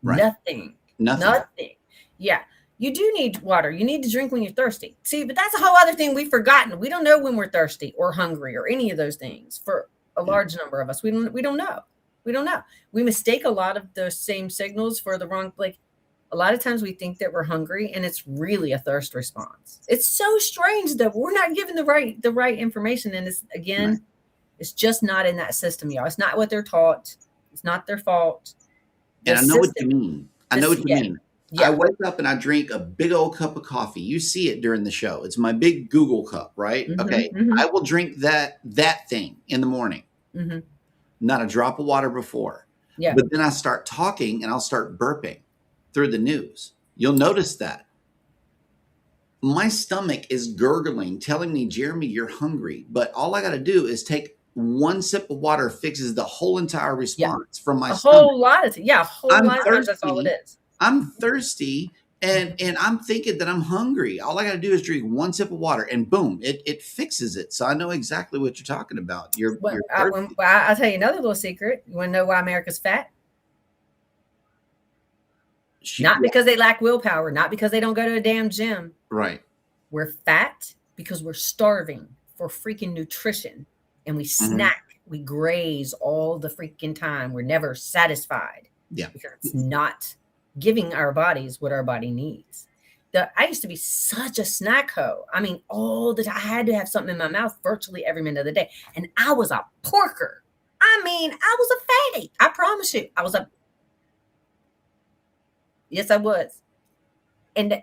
Right. Nothing. Nothing. Nothing. Yeah. You do need water. You need to drink when you're thirsty. See, but that's a whole other thing we've forgotten. We don't know when we're thirsty or hungry or any of those things. For a Yeah. large number of us, we don't know. We don't know. We mistake a lot of those same signals for the wrong, like, a lot of times we think that we're hungry and it's really a thirst response. It's so strange that we're not given the right information. And it's, Right. again, it's just not in that system, y'all. It's not what they're taught. It's not their fault. And The I know what you system, mean. I know this, what you yeah, mean. I yeah. wake up and I drink a big old cup of coffee. You see it during the show. It's my big Google cup, right? Mhm, Okay. I mhm, will drink that thing in the morning. mhm. Not a drop of water before. Yeah. But then I start talking and I'll start burping through the news. You'll notice that. My stomach is gurgling, telling me, Jeremy, you're hungry. But all I got to do is take one sip of water, fixes the whole entire Yeah. response from my A stomach. whole lot of yeah, a whole I'm lot of times that's all it thirsty. is. I'm thirsty. And Mhm. and I'm thinking that I'm hungry. All I got to do is drink one sip of water, and boom, it fixes it. So I know exactly what you're talking about. You're thirsty. I'll tell you another little secret. You wanna know why America's fat? Not Yeah, because they lack willpower, not because they don't go to a damn gym. right. We're fat because we're starving for freaking nutrition, and we Hmm. snack, we graze all the freaking time. We're never satisfied Yeah. because it's not giving our bodies what our body needs. I used to be such a snack hoe. I mean, all the time I had to have something in my mouth virtually every minute of the day. And I was a porker. I mean, I was a fatty. I promise you. Yes, I was. And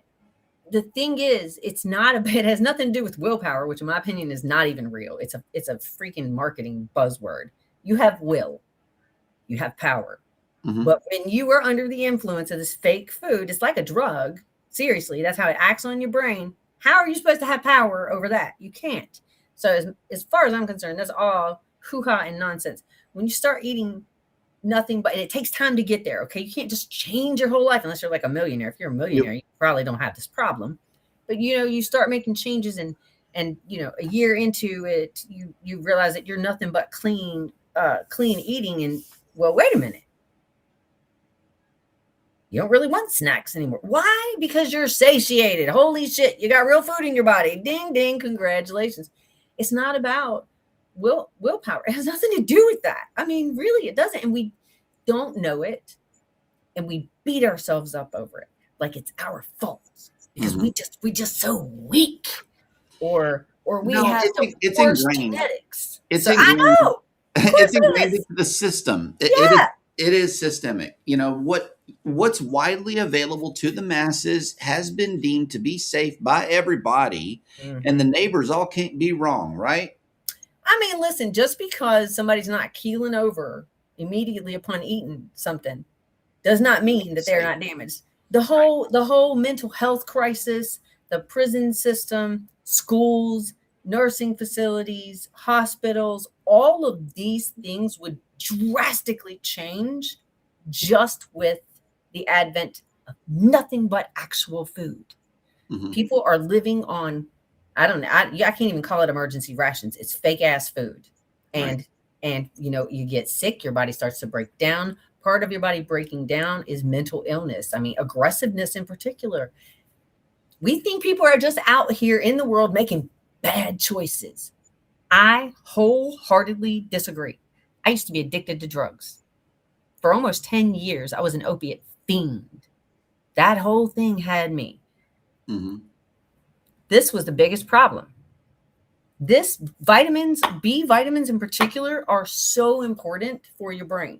the thing is, it's not it has nothing to do with willpower, which in my opinion is not even real. It's a freaking marketing buzzword. You have will, you have power. Hmm. But when you are under the influence of this fake food, it's like a drug. Seriously, that's how it acts on your brain. How are you supposed to have power over that? You can't. So as far as I'm concerned, that's all hoo-ha and nonsense. When you start eating nothing but, and it takes time to get there. Okay. You can't just change your whole life unless you're like a millionaire. If you're a Yep. millionaire, you probably don't have this problem. But you start making changes, and a year into it, you realize that you're nothing but clean eating. And, well, wait a minute. You don't really want snacks anymore. Why? Because you're satiated. Holy shit. You got real food in your body. Ding, ding. Congratulations. It's not about willpower. It has nothing to do with that. I mean, really, it doesn't. And we don't know it. And we beat ourselves up over it like it's our fault because Hmm. we just so weak, or we No, have the it's worst ingrained. genetics. It's So I ingrained. know. Of course It's ingrained it is. into the system. Yeah. It is systemic. You know what's widely available to the masses has been deemed to be safe by everybody, and the Mhm. neighbors all can't be wrong, right? I mean, listen, just because somebody's not keeling over immediately upon eating something does not mean that they're Safe. not damaged. The Right. whole mental health crisis, the prison system, schools, nursing facilities, hospitals, all of these things would drastically change just with the advent of nothing but actual food. Hmm. People are living on, I don't know, I can't even call it emergency rations. It's fake ass food. Right. And you get sick, your body starts to break down. Part of your body breaking down is mental illness. I mean, aggressiveness in particular. We think people are just out here in the world making bad choices. I wholeheartedly disagree. I used to be addicted to drugs. For almost 10 years, I was an opiate fiend. That whole thing had me. Hmm. This was the biggest problem. This vitamins, B vitamins in particular, are so important for your brain.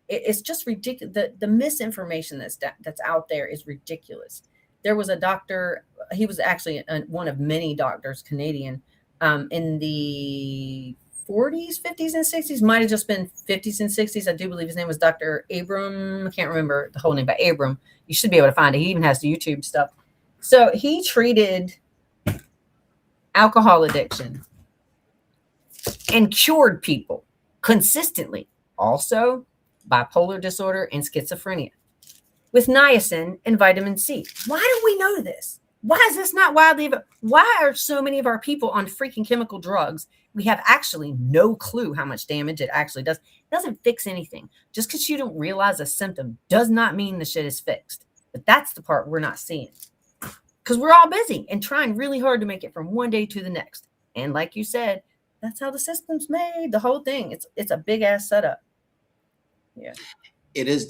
It's just ridiculous. The misinformation that's out there is ridiculous. There was a doctor. He was actually one of many doctors, Canadian, in the 40s, 50s, and 60s. Might have just been 50s and 60s. I do believe his name was Dr. Abram. I can't remember the whole name, but Abram. You should be able to find it. He even has the YouTube stuff. So he treated alcohol addiction and cured people consistently. Also, bipolar disorder and schizophrenia with niacin and vitamin C. Why do we know this? Why is this not widely? Why are so many of our people on freaking chemical drugs? We have actually no clue how much damage it actually does. It doesn't fix anything. Just because you don't realize a symptom does not mean the shit is fixed. But that's the part we're not seeing because we're all busy and trying really hard to make it from one day to the next. And like you said, that's how the system's made. The whole thing. It's a big ass setup. Yeah. It is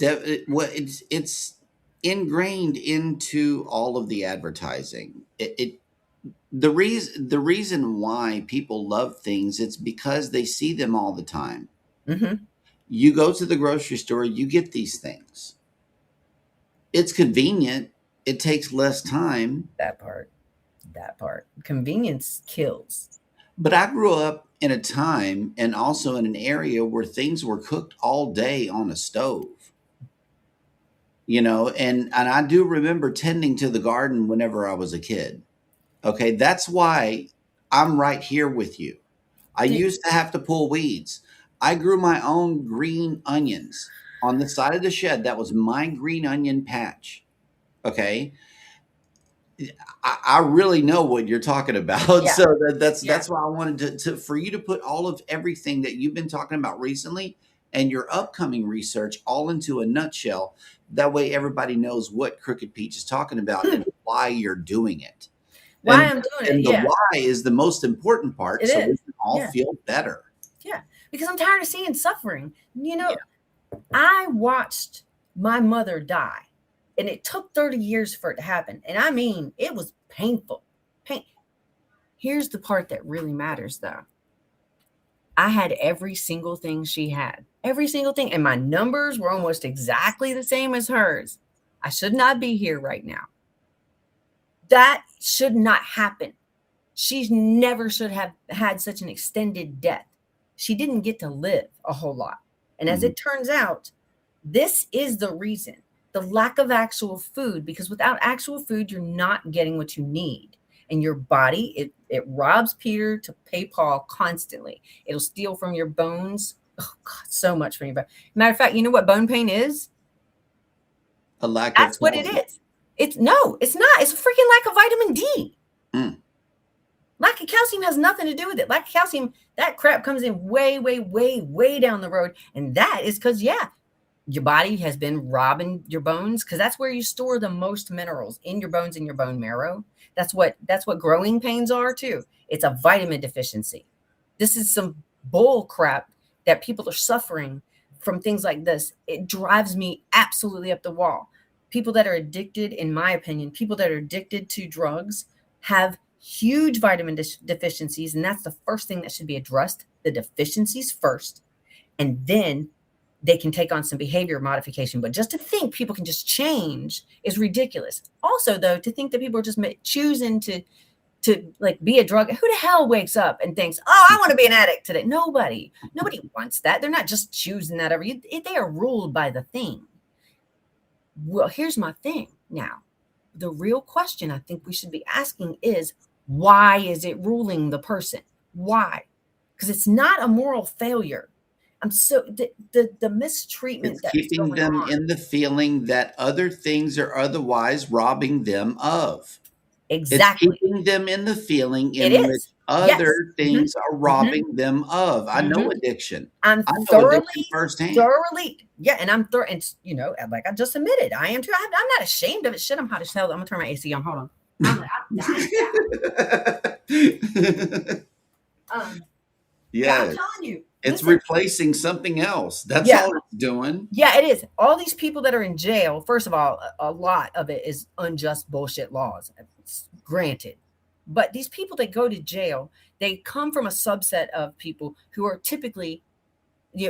it's ingrained into all of the advertising. The reason why people love things, it's because they see them all the time. Mm-hmm. You go to the grocery store, you get these things. It's convenient. It takes less time. That part. That part. Convenience kills. But I grew up in a time and also in an area where things were cooked all day on a stove. And I do remember tending to the garden whenever I was a kid. Okay, that's why I'm right here with you. I Did, used to have to pull weeds. I grew my own green onions on the side of the shed. That was my green onion patch. Okay, I really know what you're talking about. yeah. So that's Yeah. that's why I wanted to for you to put all of everything that you've been talking about recently and your upcoming research all into a nutshell. That way, everybody knows what Crooked Peach is talking about and why you're doing it. Why And I'm doing it. and the Yeah. why is the most important part, It so we is. can all Yeah. feel better. Yeah. Because I'm tired of seeing suffering. Yeah. I watched my mother die, and it took 30 years for it to happen. And I mean, it was painful. Pain. Here's the part that really matters, though. I had every single thing she had, every single thing. And my numbers were almost exactly the same as hers. I should not be here right now. That should not happen. She never should have had such an extended death. She didn't get to live a whole lot. And as Mhm. it turns out, this is the reason, the lack of actual food, because without actual food, you're not getting what you need. And your body, it robs Peter to pay Paul constantly. It'll steal from your bones. Oh, God, so much from your bone. Matter of fact, you know what bone pain is? A lack of That's what it calcium. is. It's no, it's not. It's a freaking lack of vitamin D. Mm. Lack of calcium has nothing to do with it. Lack of calcium, that crap comes in way, way, way, way down the road. And that is because, yeah, your body has been robbing your bones because that's where you store the most minerals in your bones and your bone marrow. That's what growing pains are too. It's a vitamin deficiency. This is some bull crap that people are suffering from things like this. It drives me absolutely up the wall. People that are addicted, in my opinion, people that are addicted to drugs have huge vitamin deficiencies, and that's the first thing that should be addressed the deficiencies first, and then they can take on some behavior modification. But just to think people can just change is ridiculous. Also, though, to think that people are just choosing to like be a drug. Who the hell wakes up and thinks, oh, I want to be an addict today? Nobody wants that. They're not just choosing that every. They are ruled by the thing. Well, here's my thing now. The real question I think we should be asking is, why is it ruling the person? Why? Because it's not a moral failure. I'm so the mistreatment It's keeping them in the feeling that other things are otherwise robbing them of. Exactly. It's keeping them in the feeling in which other things are robbing them of. I know addiction. I'm thoroughly firsthand. Yeah, and I'm and you know, like I just admitted, I am too. I'm not ashamed of it. Shit, I'm hot as hell. I'm gonna turn my AC on. Hold on. Yeah, I'm telling you. It's replacing something else. That's all it's doing. Yeah, it is. All these people that are in jail, first of all, a lot of it is unjust bullshit laws. It's granted. But these people that go to jail, they come from a subset of people who are typically,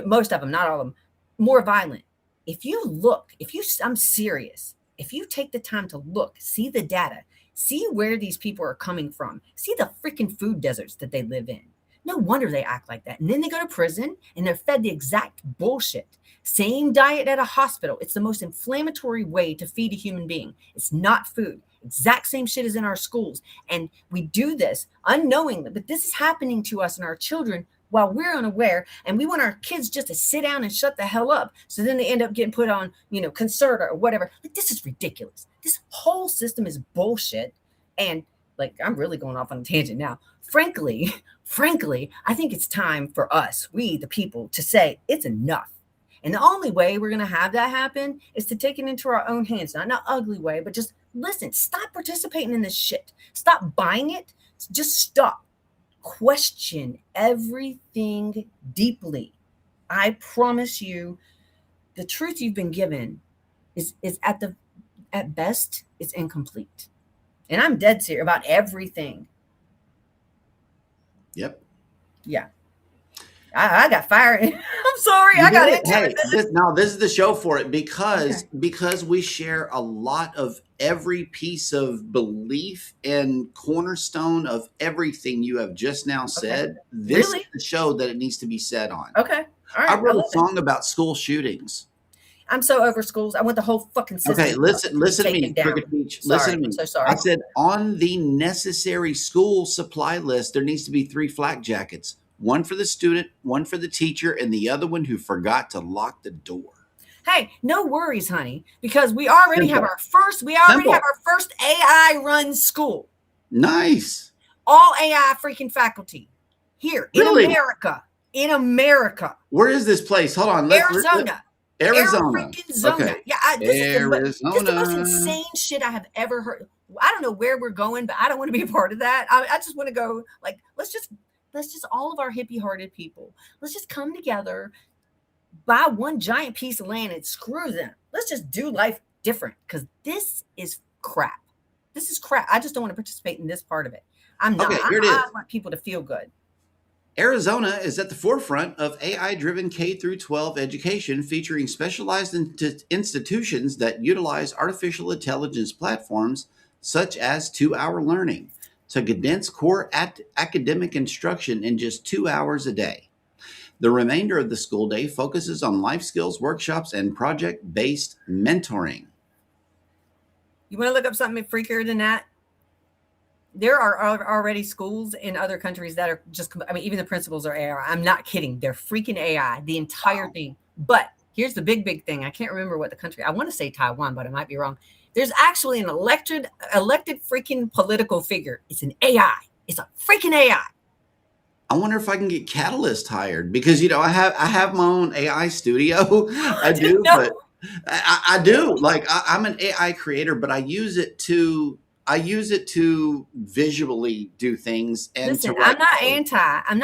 most of them, not all of them, more violent. If you look, I'm serious. If you take the time to look, see the data, see where these people are coming from, see the freaking food deserts that they live in. No wonder they act like that. And then they go to prison and they're fed the exact bullshit. Same diet at a hospital. It's the most inflammatory way to feed a human being. It's not food. Exact same shit is in our schools. And we do this unknowingly, but this is happening to us and our children while we're unaware. And we want our kids just to sit down and shut the hell up. So then they end up getting put on, Concerta or whatever. Like, this is ridiculous. This whole system is bullshit. And like, I'm really going off on a tangent now. Frankly, I think it's time for us, we the people, to say it's enough. And the only way we're going to have that happen is to take it into our own hands. Not in an ugly way, but just listen, stop participating in this shit. Stop buying it. Just stop. Question everything deeply. I promise you, the truth you've been given is at best, it's incomplete. And I'm dead serious about everything. Yep. Yeah. I got fired. I'm sorry. I got into it. This is the show for it because we share a lot of every piece of belief and cornerstone of everything you have just now said. This is the show that it needs to be said on. Okay. All right. I wrote a song about school shootings. I'm so over schools. I want the whole fucking system. Okay, listen to me, Cricket Beach. Listen to me. I'm so sorry. I said on the necessary school supply list, there needs to be 3 flak jackets. One for the student, one for the teacher, and the other one who forgot to lock the door. Hey, no worries, honey, because we already have our first AI run school. Nice. All AI freaking faculty here in America. Where is this place? Hold on. Arizona. Arizona. Okay. Yeah, this is the most insane shit I have ever heard. I don't know where we're going, but I don't want to be a part of that. I just want to go, like, let's just all of our hippie-hearted people, let's just come together, buy one giant piece of land and screw them. Let's just do life different, because this is crap. This is crap. I just don't want to participate in this part of it. I'm not. I want people to feel good. Arizona is at the forefront of AI-driven K-12 education, featuring specialized institutions that utilize artificial intelligence platforms such as 2-hour learning to condense core academic instruction in just 2 hours a day. The remainder of the school day focuses on life skills workshops and project-based mentoring. You want to look up something freakier than that? There are already schools in other countries that are just, even the principals are AI. I'm not kidding. They're freaking AI, the entire thing. But here's the big thing. I can't remember what the country, I want to say Taiwan, but I might be wrong. There's actually an elected freaking political figure. It's an AI. It's a freaking AI. I wonder if I can get Catalyst hired, because, I have my own AI studio. I do, but I do. Like, I'm an AI creator, but I use it to visually do things. And listen, I'm not anti-AI. I'm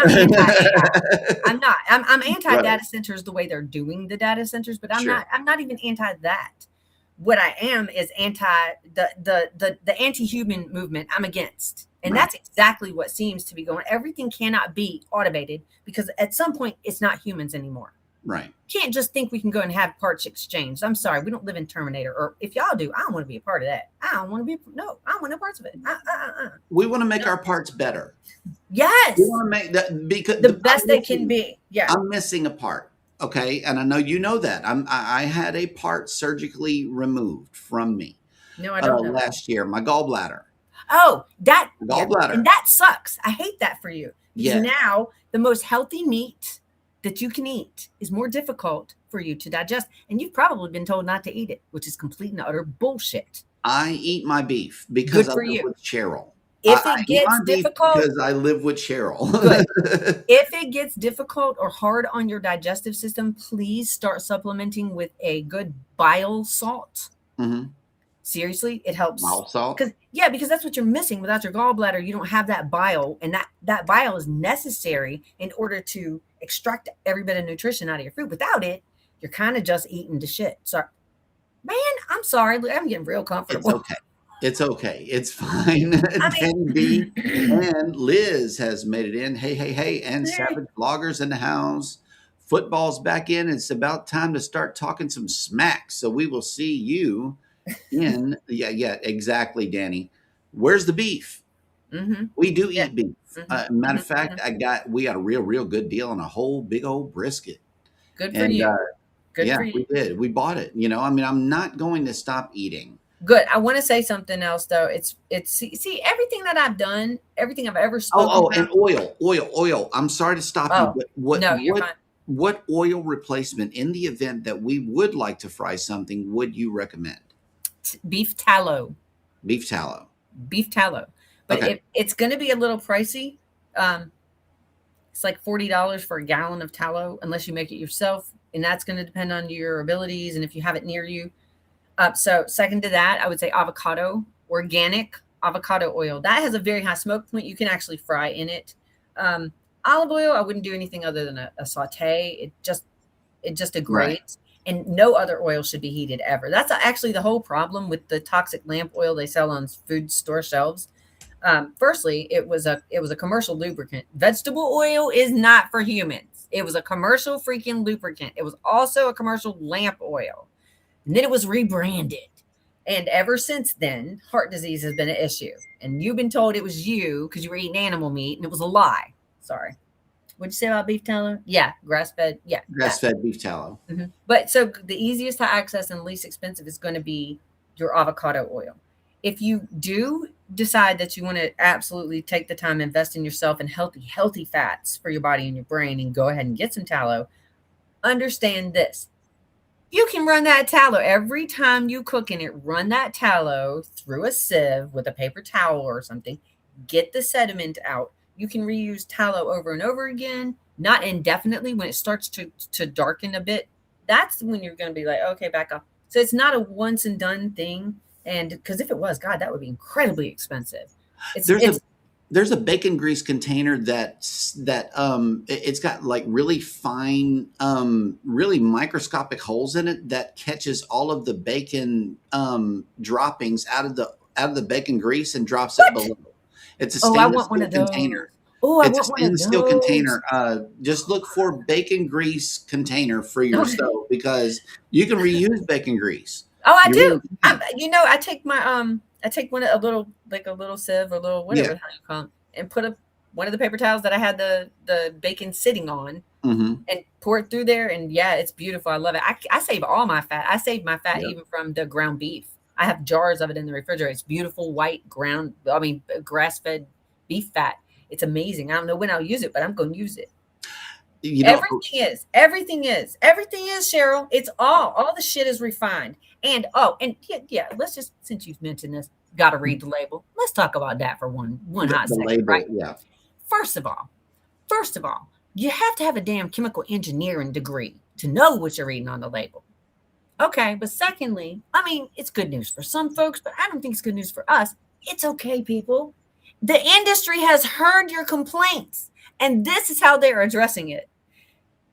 not. I'm anti-data centers the way they're doing the data centers, but I'm not even anti that. What I am is anti the anti-human movement. I'm against. And that's exactly what seems to be going. Everything cannot be automated because at some point it's not humans anymore. Right. Can't just think we can go and have parts exchanged. I'm sorry, we don't live in Terminator. Or if y'all do, I don't want to be a part of that. I don't want to be. No, I don't want no parts of it. We want to make our parts better. Yes. We want to make that because the best they can be. Yeah. I'm missing a part. Okay, and I know you know that. I had a part surgically removed from me. No, I don't know. Last year, my gallbladder. Oh, that Gallbladder. Yeah. And that sucks. I hate that for you. Because Yeah. now the most healthy meat that you can eat is more difficult for you to digest. And you've probably been told not to eat it, which is complete and utter bullshit. I eat my beef because I live with Cheryl. If it gets difficult, because I live with Cheryl. If it gets difficult or hard on your digestive system, please start supplementing with a good bile salt. Mm-hmm. Seriously, it helps. Bile salt? Because that's what you're missing. Without your gallbladder, you don't have that bile, and that bile is necessary in order to extract every bit of nutrition out of your food. Without it, you're kind of just eating the shit. So, man, I'm sorry. I'm getting real comfortable. It's okay. It's okay. It's fine. Danny B and Liz has made it in. Hey. And Savage Bloggers in the house. Football's back in. It's about time to start talking some smack. So we will see you in. Yeah, exactly, Danny. Where's the beef? Mm-hmm. We do eat beef. Matter of fact, we got a real good deal on a whole big old brisket. Good for you. Good for you. We did. We bought it. I'm not going to stop eating. Good. I want to say something else though. It's see everything that I've done, everything I've ever spoken about. And oil. I'm sorry to stop you, but you're fine. What oil replacement in the event that we would like to fry something would you recommend? Beef tallow. Beef tallow. But it's going to be a little pricey. It's like $40 for a gallon of tallow unless you make it yourself, and that's going to depend on your abilities and if you have it near you. So second to that, I would say organic avocado oil. That has a very high smoke point. You can actually fry in it. Olive oil, I wouldn't do anything other than a saute. It just degrades. Right. And no other oil should be heated ever. That's actually the whole problem with the toxic lamp oil they sell on food store shelves. Firstly, it was a commercial lubricant. Vegetable oil is not for humans. It was a commercial freaking lubricant. It was also a commercial lamp oil. And then it was rebranded. And ever since then, heart disease has been an issue. And you've been told it was you because you were eating animal meat, and it was a lie. Sorry. What'd you say about beef tallow? Yeah, grass-fed. Yeah. Grass-fed beef tallow. Mm-hmm. But so the easiest to access and least expensive is going to be your avocado oil. If you do decide that you want to absolutely take the time, invest in yourself and healthy fats for your body and your brain, and go ahead and get some tallow, understand this. You can run that tallow every time you cook in it. Run that tallow through a sieve with a paper towel or something. Get the sediment out. You can reuse tallow over and over again, not indefinitely. When it starts to darken a bit, that's when you're going to be like, okay, back off. So it's not a once and done thing. And because if it was, God, that would be incredibly expensive. There's a bacon grease container that it's got like really fine, really microscopic holes in it that catches all of the bacon droppings out of the bacon grease and drops it below. It's a stainless steel container. It's a stainless steel container. Just look for bacon grease container for your stove because you can reuse bacon grease. Oh, I do. I take my I take a little sieve or a little whatever how you call it, and put one of the paper towels that I had the bacon sitting on, and pour it through there. And yeah, it's beautiful. I love it. I save all my fat. I save my fat even from the ground beef. I have jars of it in the refrigerator. It's beautiful white grass-fed beef fat. It's amazing. I don't know when I'll use it, but I'm going to use it. Everything is, Cheryl. It's all the shit is refined. And let's just, since you've mentioned this, got to read the label. Let's talk about that for one hot second, label, right? Yeah. First of all, you have to have a damn chemical engineering degree to know what you're reading on the label. Okay, but secondly, it's good news for some folks, but I don't think it's good news for us. It's okay, people. The industry has heard your complaints, and this is how they're addressing it.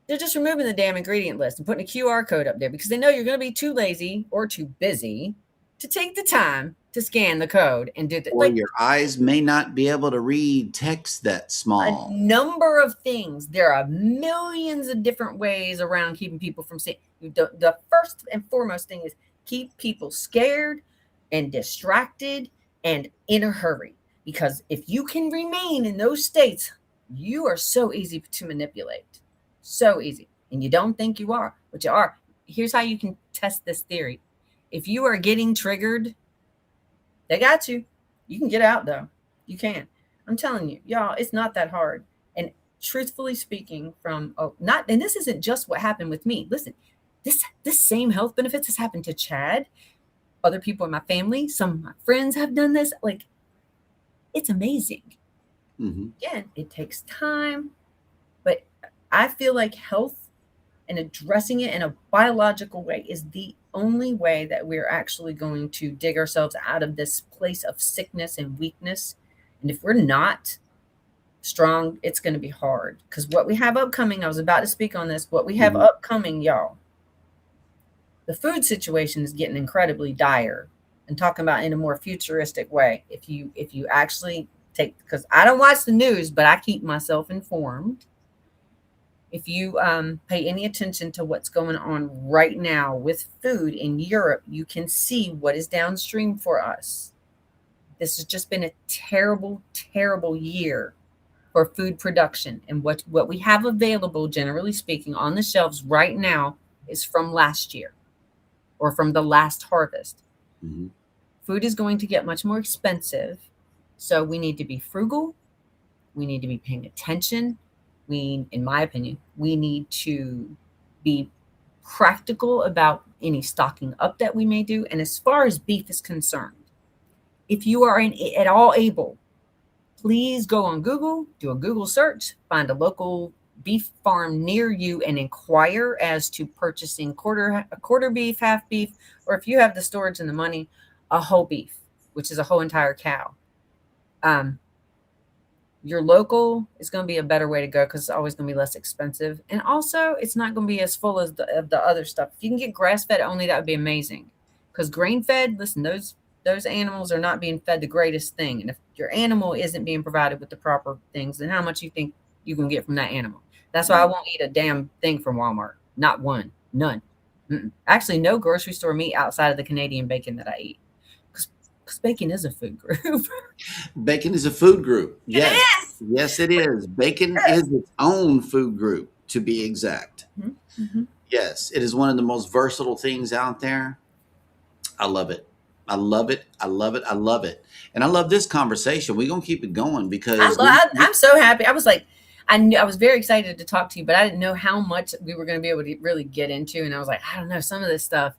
They're just removing the damn ingredient list and putting a QR code up there because they know you're going to be too lazy or too busy to take the time to scan the code and do that. Or your eyes may not be able to read text that A small. number of things. There are millions of different ways around keeping people from seeing. The first and foremost thing is keep people scared and distracted and in a hurry. Because if you can remain in those states, you are so easy to manipulate. So easy. And you don't think you are, but you are. Here's how you can test this theory. If you are getting triggered, they got you. You can get out though. You can. I'm telling you, y'all, it's not that hard. And truthfully speaking, and this isn't just what happened with me. Listen, this same health benefits has happened to Chad, other people in my family, some of my friends have done this. Like, it's amazing. Mm-hmm. Again, it takes time, but I feel like health and addressing it in a biological way is the only way that we're actually going to dig ourselves out of this place of sickness and weakness. And if we're not strong, it's going to be hard. Because what we have upcoming, I was about to speak on this, what we have upcoming, y'all, the food situation is getting incredibly dire. And talking about in a more futuristic way. If you actually take, because I don't watch the news, but I keep myself informed. If you pay any attention to what's going on right now with food in Europe, you can see what is downstream for us. This has just been a terrible, terrible year for food production. And what we have available, generally speaking, on the shelves right now is from last year or from the last harvest. Mm-hmm. Food is going to get much more expensive. So we need to be frugal. We need to be paying attention. In my opinion, we need to be practical about any stocking up that we may do. And as far as beef is concerned, if you are at all able, please go on Google, do a Google search, find a local beef farm near you and inquire as to purchasing a quarter beef, half beef, or if you have the storage and the money, a whole beef, which is a whole entire cow. Your local is going to be a better way to go because it's always going to be less expensive. And also, it's not going to be as full as the other stuff. If you can get grass-fed only, that would be amazing. Because grain-fed, listen, those animals are not being fed the greatest thing. And if your animal isn't being provided with the proper things, then how much you think you can get from that animal? That's why I won't eat a damn thing from Walmart. Not one. None. Actually, no grocery store meat outside of the Canadian bacon that I eat. Because bacon is a food group. Bacon is a food group. Yes. It is. Yes, it is. Bacon is its own food group, to be exact. Mm-hmm. Yes, it is one of the most versatile things out there. I love it. I love it. I love it. I love it. And I love this conversation. We're going to keep it going because I'm so happy. I was like, I was very excited to talk to you, but I didn't know how much we were going to be able to really get into. And I was like, I don't know, some of this stuff.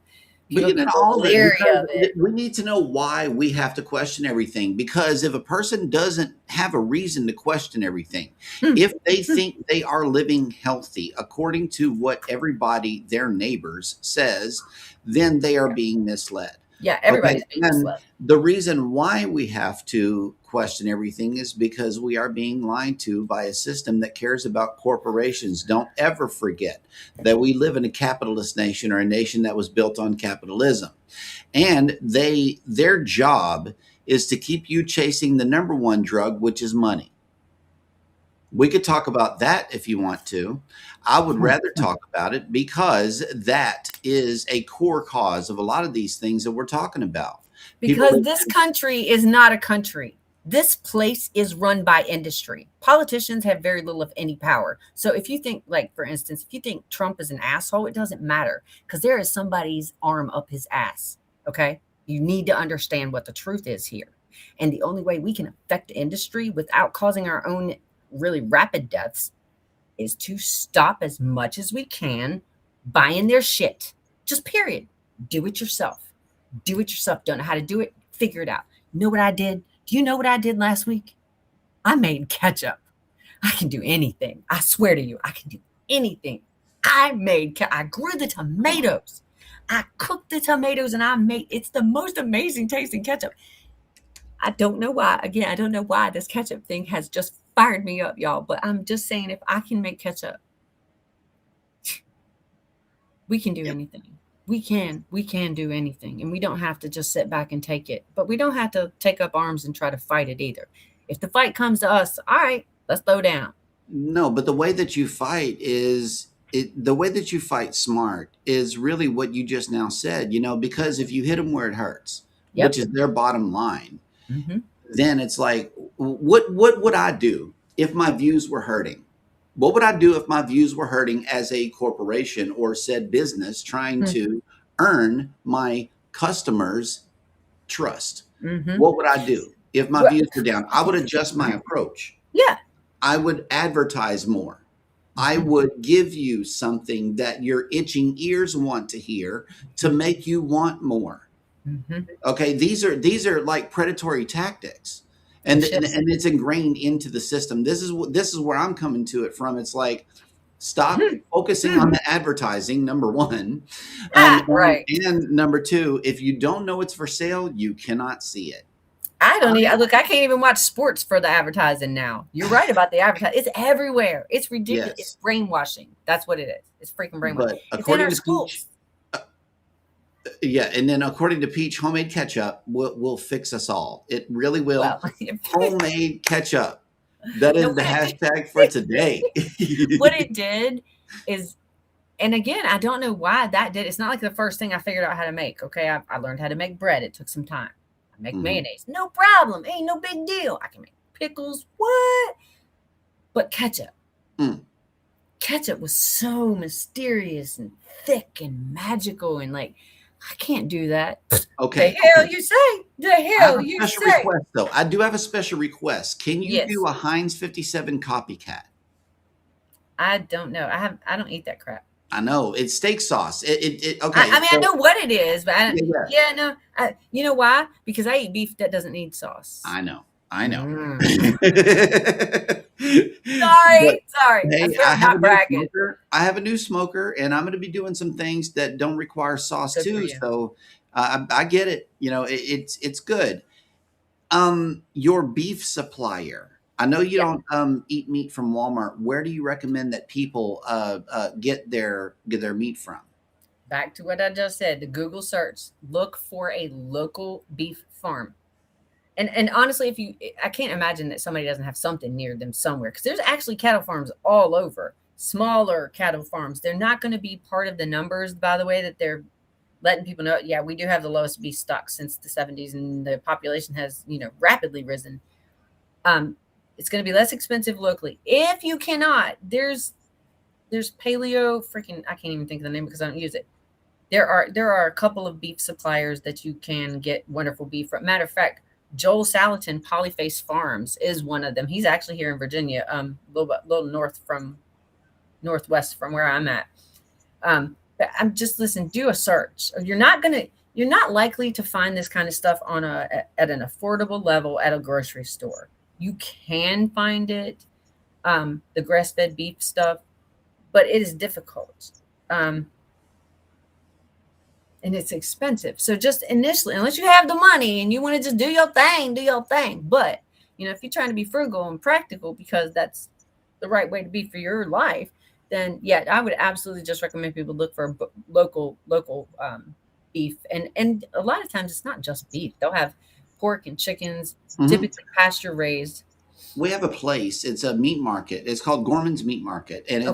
People get all leery of it. We need to know why we have to question everything. Because if a person doesn't have a reason to question everything, if they think they are living healthy according to what everybody, their neighbors, says, then they are being misled. Yeah, everybody's being misled. The reason why we have to question everything is because we are being lied to by a system that cares about corporations. Don't ever forget that we live in a capitalist nation, or a nation that was built on capitalism. And their job is to keep you chasing the number one drug, which is money. We could talk about that if you want to. I would rather talk about it because that is a core cause of a lot of these things that we're talking about. Because this country is not a country. This place is run by industry. Politicians have very little of any power. So if you think, like, for instance, if you think Trump is an asshole, it doesn't matter because there is somebody's arm up his ass. Okay. You need to understand what the truth is here. And the only way we can affect industry without causing our own really rapid deaths is to stop as much as we can buying their shit. Just period. Do it yourself. Do it yourself. Don't know how to do it? Figure it out. You know what I did? Do you know what I did last week? I made ketchup. I can do anything. I swear to you, I can do anything. I grew the tomatoes. I cooked the tomatoes and it's the most amazing tasting ketchup. I don't know why. Again, I don't know why this ketchup thing has just fired me up, y'all. But I'm just saying, if I can make ketchup, we can do anything. we can do anything, and we don't have to just sit back and take it, but we don't have to take up arms and try to fight it either. If the fight comes to us, all right, let's throw down. No, but the way that you fight the way that you fight smart is really what you just now said, because if you hit them where it hurts, which Yep. is their bottom line, Mm-hmm. then it's like, what would I do if my views were hurting? What would I do if my views were hurting as a corporation or said business trying to earn my customers' trust? Mm-hmm. What would I do if my Well, views were down? I would adjust my approach. yeah. I would advertise more. I Mm-hmm. would give you something that your itching ears want to hear to make you want more. Mm-hmm. Okay, these are like predatory tactics, and It's just it's ingrained into the system. This is where I'm coming to it from. It's like, stop focusing on the advertising, number one, right. and number two, if you don't know it's for sale, you cannot see it. I don't even look. I can't even watch sports for the advertising now. You're right about the advertising. It's everywhere. It's ridiculous. It's Yes, brainwashing. That's what it is. It's freaking brainwashing. but It's in according our to schools. Peach, yeah, and then according to Peach, homemade ketchup will fix us all. It really will. Well, Homemade ketchup. That no, is the hashtag for today. what it did is, and again, I don't know why that did. It's not like the first thing I figured out how to make. Okay, I learned how to make bread. It took some time. I make Mhm. mayonnaise. No problem. Ain't no big deal. I can make pickles. What? But ketchup. Mm. Ketchup was so mysterious and thick and magical, and like, I can't do that. Okay. The hell you say? The I have hell a you special say? request, though. I do have a special request. Can you Yes. do a Heinz 57 copycat? I don't know. I don't eat that crap. I know it's steak sauce. Okay. I mean, I know what it is, but Yeah. no. You know why? Because I eat beef that doesn't need sauce. I know. I know. But Sorry. hey, I'm not bragging. I have a new smoker, and I'm going to be doing some things that don't require sauce Good for too. you. So I get it. It's good. Your beef supplier. I know you Yeah. don't eat meat from Walmart. Where do you recommend that people get their meat from? Back to what I just said, the Google search, look for a local beef farm. And honestly, I can't imagine that somebody doesn't have something near them somewhere, because there's actually cattle farms all over, smaller cattle farms. They're not going to be part of the numbers, by the way, that they're letting people know. Yeah, we do have the lowest beef stock since the 70s, and the population has, rapidly risen. It's going to be less expensive locally. If you cannot, there's paleo freaking, I can't even think of the name because I don't use it. There are a couple of beef suppliers that you can get wonderful beef from. Matter of fact, Joel Salatin, Polyface Farms, is one of them. He's actually here in Virginia, a little northwest from where I'm at. But I'm just, listen, do a search. You're not likely to find this kind of stuff at an affordable level at a grocery store. You can find it, the grass-fed beef stuff, but it is difficult. And it's expensive. So just initially, unless you have the money and you want to just do your thing, do your thing. But, if you're trying to be frugal and practical because that's the right way to be for your life, then yeah, I would absolutely just recommend people look for local beef. And a lot of times it's not just beef. They'll have pork and chickens, typically pasture raised. We have a place. It's a meat market. It's called Gorman's Meat Market, and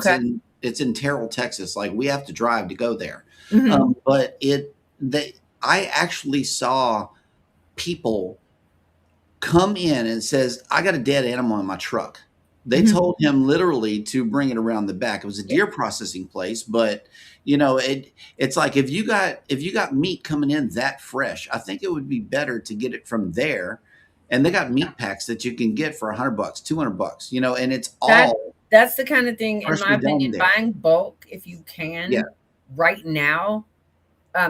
it's in Terrell, Texas. Like, we have to drive to go there. Mm-hmm. But I actually saw people come in and says, I got a dead animal in my truck. They told him literally to bring it around the back. It was a deer processing place, but it's like, if you got meat coming in that fresh, I think it would be better to get it from there. And they got meat packs that you can get for $100, $200, and it's all. That's the kind of thing, in my opinion, there. buying bulk, if you can, right now,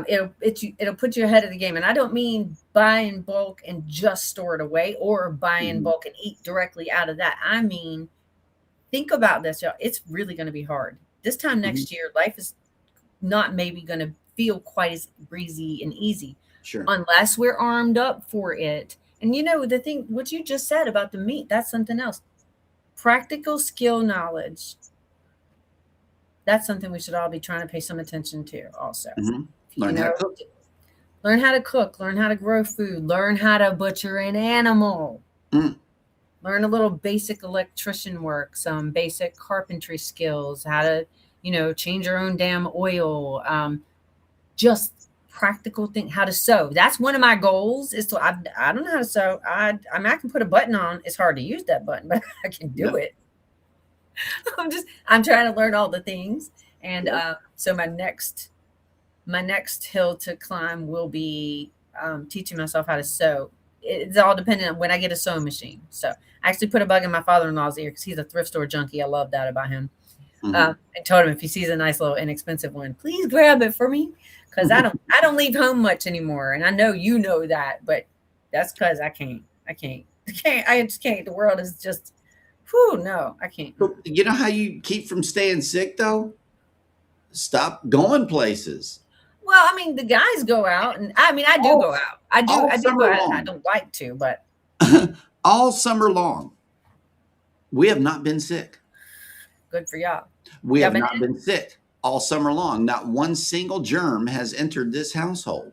it'll put you ahead of the game. And I don't mean buy in bulk and just store it away, or buy in bulk and eat directly out of that. I mean, think about this, y'all. It's really going to be hard. This time next year, life is not maybe going to feel quite as breezy and easy. Sure. Unless we're armed up for it. And the thing, what you just said about the meat, that's something else. Practical skill knowledge. That's something we should all be trying to pay some attention to also. Mm-hmm. If You Learn how to know, cook. learn how to cook, learn how to grow food, learn how to butcher an animal, Mm, learn a little basic electrician work, some basic carpentry skills, how to, change your own damn oil, just practical thing, how to sew. That's one of my goals is to, I don't know how to sew. I mean, I can put a button on. It's hard to use that button, but I can do yep. it. I'm trying to learn all the things. And Yep. so my next hill to climb will be teaching myself how to sew. It's all dependent on when I get a sewing machine. So I actually put a bug in my father-in-law's ear because he's a thrift store junkie. I love that about him. Mm-hmm. I told him if he sees a nice little inexpensive one, please grab it for me because I don't leave home much anymore, and I know you know that, but that's because I can't. I just can't. The world is just, whew, no, I can't. But you know how you keep from staying sick though? Stop going places. Well, I mean, the guys go out, and I mean, I do All go out. I do. all I do go summer out. I long. don't like to, but All summer long. We have not been sick. good for y'all. We Y'all have been not in? been sick all summer long. Not one single germ has entered this household.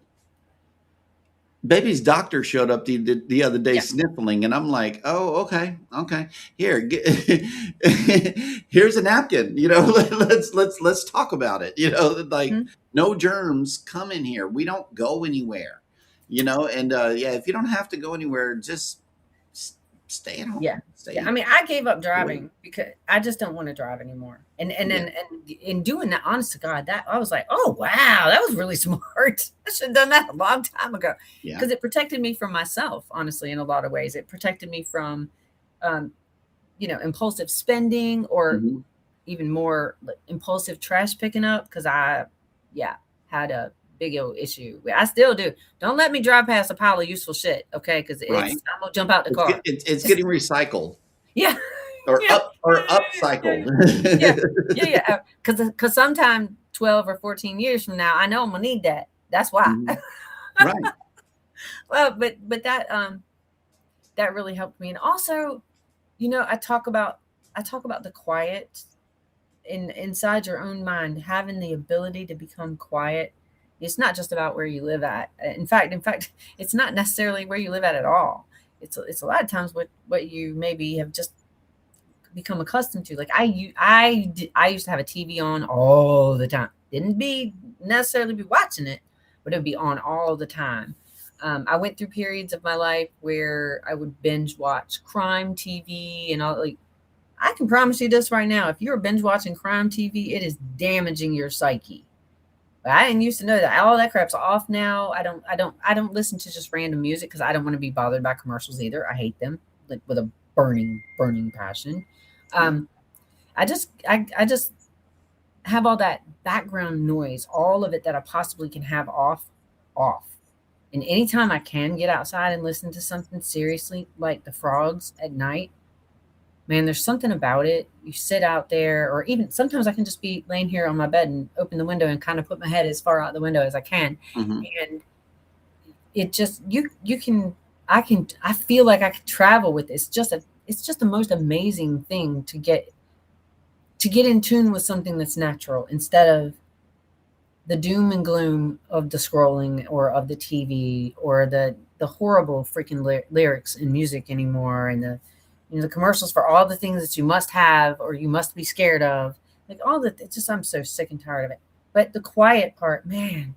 Baby's doctor showed up the other day Yeah. sniffling, and I'm like, "Oh, okay, okay. Here, here's a napkin. Let's talk about it. Like Mhm. no germs come in here. We don't go anywhere. And yeah, if you don't have to go anywhere, just stay at home. Yeah. Yeah. I Stay mean, I gave up away. driving because I just don't want to drive anymore. And Yeah, then and in doing that, honest to God, that I was like, oh wow, that was really smart. I should have done that a long time ago yeah. because it protected me from myself. Honestly, in a lot of ways, it protected me from, um, impulsive spending or Hmm. even more like, impulsive trash picking up because yeah, had a big old issue. I still do. Don't let me drive past a pile of useful shit, okay? Because Right. I'm gonna jump out the car. It's It's getting recycled yeah, or yeah, yeah, upcycled. yeah, yeah, yeah. Because sometime 12 or 14 years from now, I know I'm gonna need that. That's why. Mhm. Right. Well, but that really helped me, and also, I talk about the quiet inside your own mind, having the ability to become quiet. It's not just about where you live at. In fact, it's not necessarily where you live at all. It's a lot of times what you maybe have just become accustomed to. Like I used to have a TV on all the time. Didn't be necessarily be watching it, but it would be on all the time. I went through periods of my life where I would binge watch crime TV and all. Like I can promise you this right now: if you're binge watching crime TV, it is damaging your psyche. But I didn't used to know that. All that crap's off now. I don't listen to just random music because I don't want to be bothered by commercials either. I hate them like with a burning passion. Yeah. Um, I just have all that background noise, all of it that I possibly can have off. And anytime I can get outside and listen to something seriously, like the frogs at night, man, there's something about it. You sit out there, or even sometimes I can just be laying here on my bed and open the window and kind of put my head as far out the window as I can. Hmm. And it just you can I feel like I could travel with this. It's just the most amazing thing to get in tune with something that's natural instead of the doom and gloom of the scrolling or of the TV or the horrible freaking lyrics in music anymore, and the commercials for all the things that you must have or you must be scared of, like all that. It's just I'm so sick and tired of it. But the quiet part, man,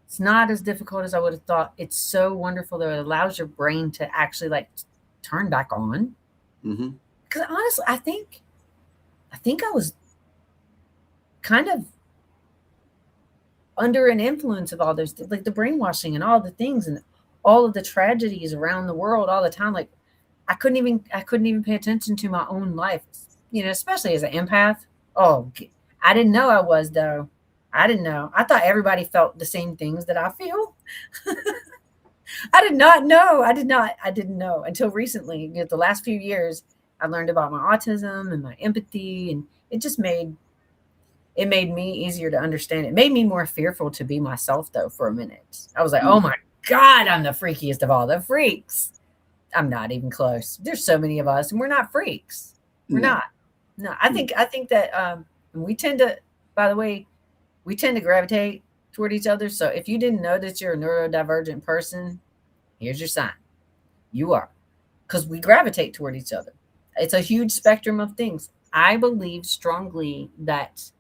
it's not as difficult as I would have thought. It's so wonderful that it allows your brain to actually like turn back on. Hmm. Because honestly, I think I was kind of under an influence of all those, like the brainwashing and all the things and all of the tragedies around the world all the time. Like I couldn't even pay attention to my own life, especially as an empath. Oh, I didn't know I was though. I didn't know. I thought everybody felt the same things that I feel. I did not know. I didn't know until recently. The last few years, I learned about my autism and my empathy, and it made me easier to understand. It made me more fearful to be myself, though, for a minute. I was like, oh my God, I'm the freakiest of all the freaks. I'm not even close. There's so many of us, and we're not freaks. We're No. not. No, I think that we tend to, by the way, we tend to gravitate. toward each other. So if you didn't know that you're a neurodivergent person, here's your sign. You are. Because we gravitate toward each other. It's a huge spectrum of things. I believe strongly that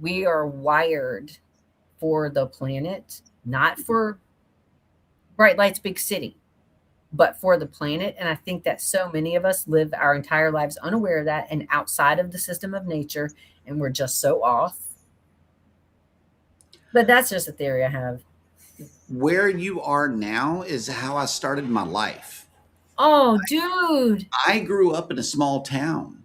we are wired for the planet, not for bright lights, big city, but for the planet. And I think that so many of us live our entire lives unaware of that and outside of the system of nature, and we're just so off. But that's just a theory I have. Where you are now is how I started my life. Oh, dude. I grew up in a small town.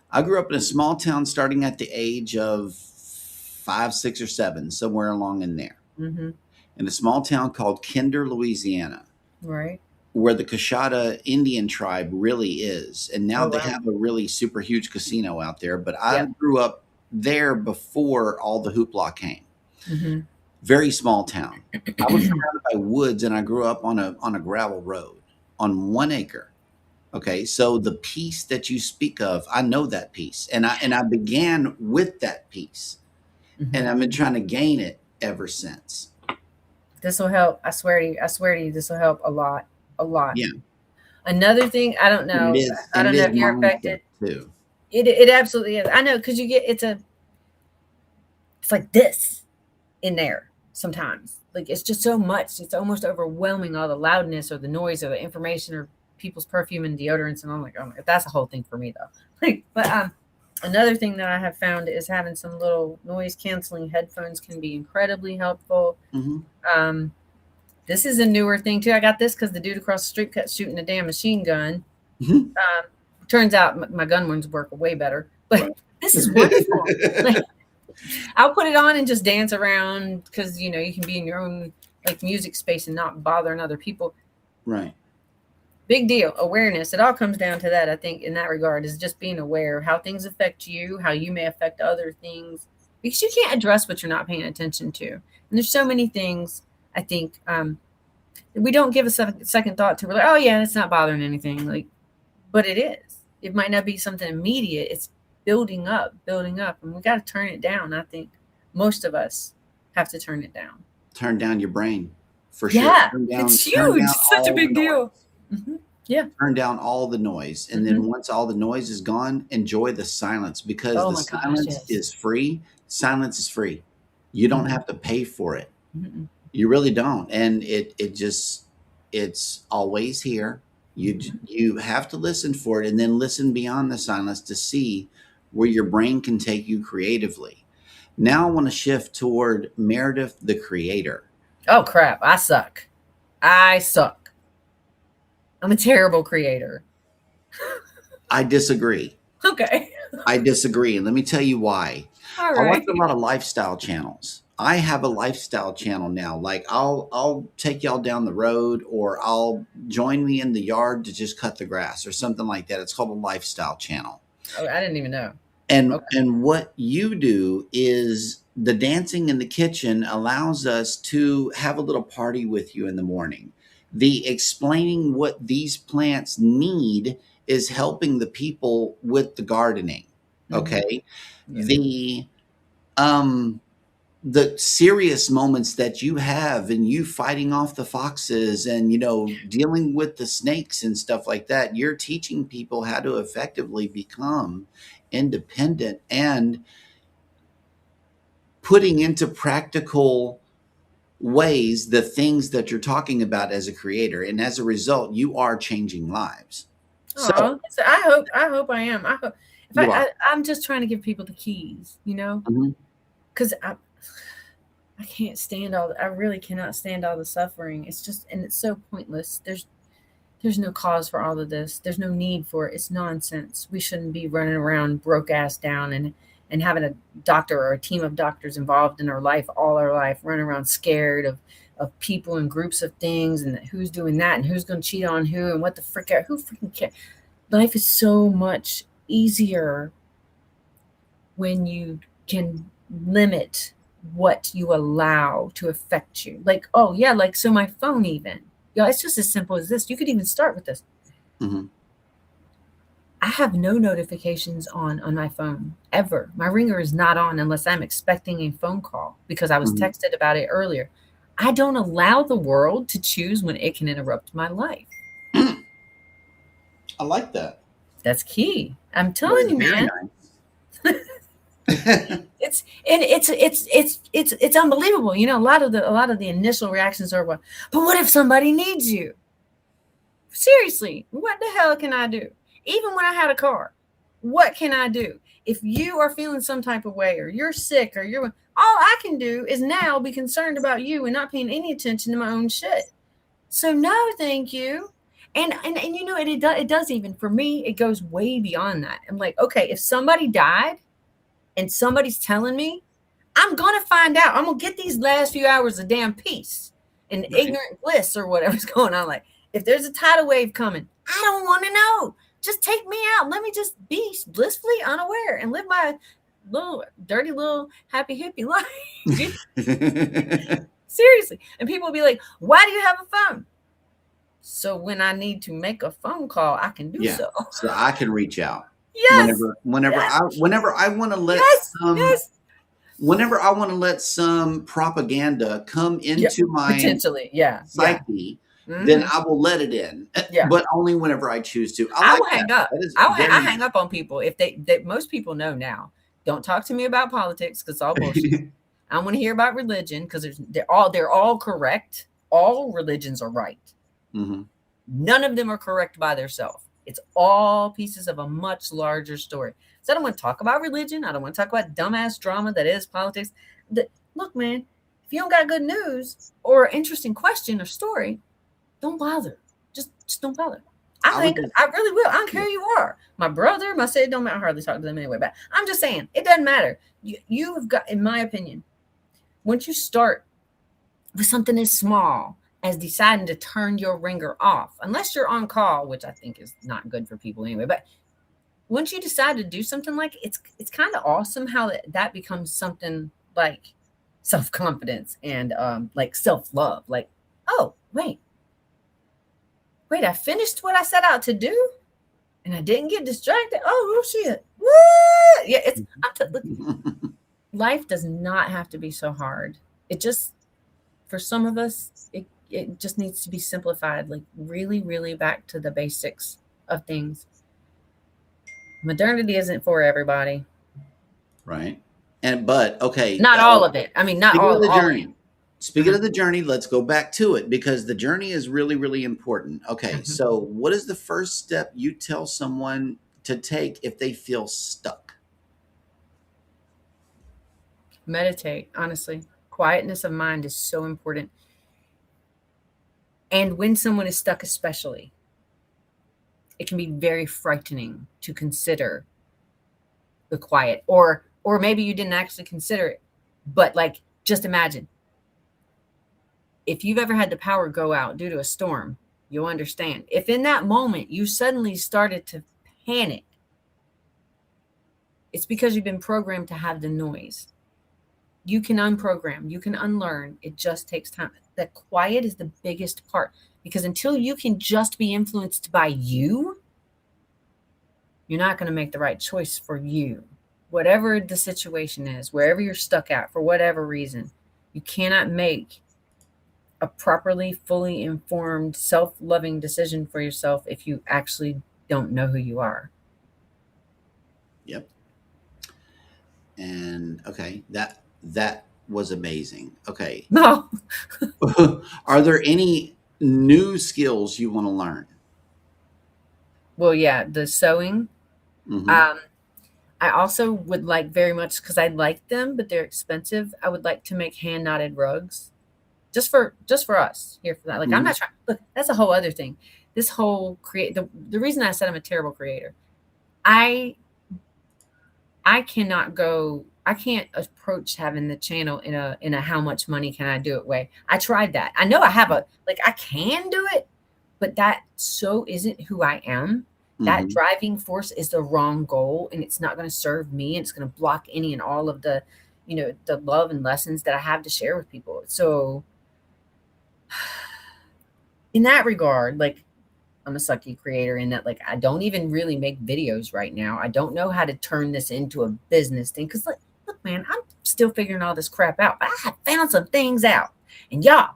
I grew up in a small town starting at the age of 5, 6, or 7, somewhere along in there. Mm-hmm. In a small town called Kinder, Louisiana. Right. Where the Coshada Indian tribe really is. And now they have a really super huge casino out there. But I grew up there before all the hoopla came. Mm-hmm. Very small town. I was surrounded by woods, and I grew up on a gravel road on 1 acre. Okay, so the piece that you speak of, I know that piece, and I began with that piece, and I've been trying to gain it ever since. This will help. I swear to you, this will help a lot. Yeah. Another thing, I don't know. I don't know if you're affected. Too. It absolutely is. I know, because you get it's like this in there sometimes. Like it's just so much. It's almost overwhelming, all the loudness or the noise or the information or people's perfume and deodorants, and I'm like, oh my God, that's a whole thing for me though. But another thing that I have found is having some little noise canceling headphones can be incredibly helpful. Mm-hmm. This is a newer thing too. I got this because the dude across the street kept shooting a damn machine gun. Mm-hmm. Turns out my gun ones work way better, but this is wonderful. Like, I'll put it on and just dance around because, you can be in your own like music space and not bothering other people. Right. Big deal. Awareness. It all comes down to that, I think, in that regard, is just being aware of how things affect you, how you may affect other things, because you can't address what you're not paying attention to. And there's so many things, I think, we don't give a second thought to. We're like, oh yeah, it's not bothering anything. Like, but it is. It might not be something immediate. It's building up, and we got to turn it down. I think most of us have to turn it down. Turn down your brain, for sure. Yeah, it's huge. It's such a big deal. Mm-hmm. Yeah. Turn down all the noise. And then once all the noise is gone, enjoy the silence, because the silence is free. Silence is free. You don't have to pay for it. Mm-mm. You really don't. And it's always here. You have to listen for it, and then listen beyond the silence to see where your brain can take you creatively. Now I want to shift toward Meridith, the creator. Oh, crap. I suck. I'm a terrible creator. I disagree. Okay. I disagree. And let me tell you why. All right. I watch a lot of lifestyle channels. I have a lifestyle channel now. Like I'll take y'all down the road, or I'll join me in the yard to just cut the grass or something like that. It's called a lifestyle channel. Oh, I didn't even know. And what you do is the dancing in the kitchen allows us to have a little party with you in the morning. The explaining what these plants need is helping the people with the gardening. Okay. Mm-hmm. The serious moments that you have, and you fighting off the foxes and, dealing with the snakes and stuff like that, you're teaching people how to effectively become independent and putting into practical ways the things that you're talking about as a creator. And as a result, you are changing lives. So I hope I am. I'm just trying to give people the keys, because I can't stand I really cannot stand all the suffering. It's just, and it's so pointless. There's no cause for all of this. There's no need for it. It's nonsense. We shouldn't be running around broke ass down and having a doctor or a team of doctors involved in our life, all our life, running around scared of people and groups of things, and who's doing that and who's going to cheat on who and what the frick, who freaking cares. Life is so much easier when you can limit what you allow to affect you. Like, oh yeah, like, so my phone even. It's just as simple as this. You could even start with this. Mm-hmm. I have no notifications on my phone ever. My ringer is not on unless I'm expecting a phone call because I was Mhm. texted about it earlier. I don't allow the world to choose when it can interrupt my life. I like that. That's key. I'm That's telling you, very man. nice. It's unbelievable. You know, a lot of the initial reactions are, well, but what if somebody needs you? Seriously, what the hell can I do? Even when I had a car, what can I do? If you are feeling some type of way or you're sick or all I can do is now be concerned about you and not paying any attention to my own shit. So no, thank you. And you know, it does even for me, it goes way beyond that. I'm like, okay, if somebody died and somebody's telling me, I'm gonna find out. I'm gonna get these last few hours of damn peace and Right. ignorant bliss or whatever's going on. Like, if there's a tidal wave coming, I don't want to know. Just take me out. Let me just be blissfully unaware and live my little dirty little happy hippie life. Seriously. And people will be like, why do you have a phone? So when I need to make a phone call, I can do Yeah. so. So I can reach out Yes. Yes. whenever I want to let Yes. some Yes. whenever I want to let some propaganda come Yeah. into my Potentially. Yeah. Yeah. psyche, then Hmm. I will let it in, Yeah. but only whenever I choose to. I I like will that. hang up. That is I very hang up on people if they most people know now. Don't talk to me about politics because it's all bullshit. nice. I want to hear about religion because they're all correct. All religions are right. Hmm. None of them are correct by themselves. It's all pieces of a much larger story. So I don't want to talk about religion. I don't want to talk about dumbass drama that is politics. Look, man, if you don't got good news or interesting question or story, don't bother. Just don't bother. I I would think just, I really will. I don't care yeah. who you are. My brother, my sister, don't matter. I hardly talk to them anyway. But I'm just saying, it doesn't matter. You've got, in my opinion, once you start with something as small as deciding to turn your ringer off, unless you're on call, which I think is not good for people anyway. But once you decide to do something like it, it's kind of awesome how that becomes something like self confidence and like self love. Like, oh wait, I finished what I set out to do and I didn't get distracted. Oh shit! What? Yeah, look, life does not have to be so hard. It just, for some of us, it just needs to be simplified. Like really, really back to the basics of things. Modernity isn't for everybody. Right. But okay, Not all of it. I mean, not speaking of all the all of it. journey, speaking of the journey, let's go back to it because the journey is really, really important. Okay, Mhm. so what is the first step you tell someone to take if they feel stuck? Meditate. Honestly, quietness of mind is so important. And when someone is stuck, especially, it can be very frightening to consider the quiet, or maybe you didn't actually consider it, but like just imagine if you've ever had the power go out due to a storm, you'll understand. If in that moment you suddenly started to panic, it's because you've been programmed to have the noise. You can unprogram, you can unlearn. It just takes time. The quiet is the biggest part because until you can just be influenced by you, you're not going to make the right choice for you. Whatever the situation is, wherever you're stuck at for whatever reason, you cannot make a properly, fully informed, self loving decision for yourself if you actually don't know who you are. Yep. And okay, that was amazing. Okay. No. Are there any new skills you want to learn? Well, yeah, the sewing. Hmm. Um, I also would like very much because I like them, but they're expensive. I would like to make hand knotted rugs, just for us here for that. Like I'm Hmm. not trying. Look, that's a whole other thing. This whole create the reason I said I'm a terrible creator. I I cannot go. I can't approach having the channel in a how much money can I do it way. I tried that. I know I have a like I can do it, but that so isn't who I am. That Hmm. driving force is the wrong goal and it's not going to serve me and it's going to block any and all of the love and lessons that I have to share with people. So in that regard, like I'm a sucky creator in that, like, I don't even really make videos right now. I don't know how to turn this into a business thing. Cause look, man, I'm still figuring all this crap out. But I have found some things out. And y'all,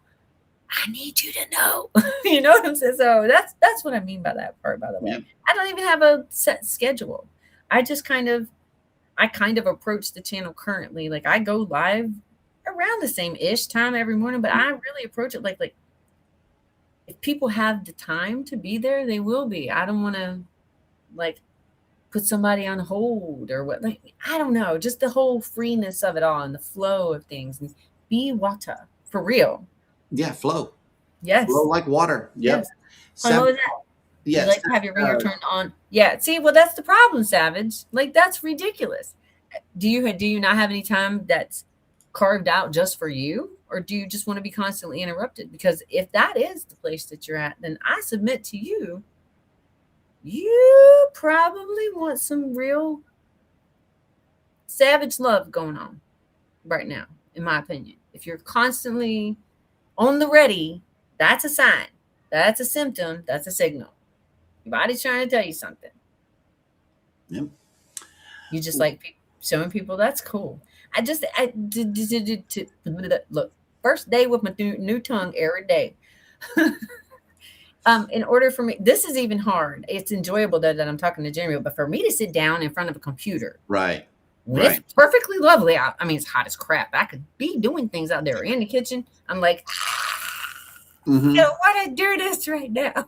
I need you to know. You know what I'm saying? So that's what I mean by that part, by the way. Yep. I don't even have a set schedule. I just kind of approach the channel currently. Like, I go live around the same ish time every morning, but I really approach it like if people have the time to be there, they will be. I don't want to like put somebody on hold or what. Like, I don't know, just the whole freeness of it all and the flow of things, and be water for real. Yeah, flow. Yes. Flow like water. Yep. Yes. What was that? Yes. You like to have your ringer turned on? Yeah. See, well, that's the problem, Savage. Like, that's ridiculous. Do you not have any time that's carved out just for you? Or do you just want to be constantly interrupted? Because if that is the place that you're at, then I submit to you, you probably want some real savage love going on right now, in my opinion. If you're constantly on the ready, that's a sign. That's a symptom. That's a signal. Your body's trying to tell you something. Yep. You just like showing people that's cool. I did look, first day with my new tongue every day. In order for me, this is even hard. It's enjoyable that I'm talking to Jeremy, but for me to sit down in front of a computer, right, it's perfectly lovely out. I mean, it's hot as crap. I could be doing things out there in the kitchen. I'm like, why did I do this right now?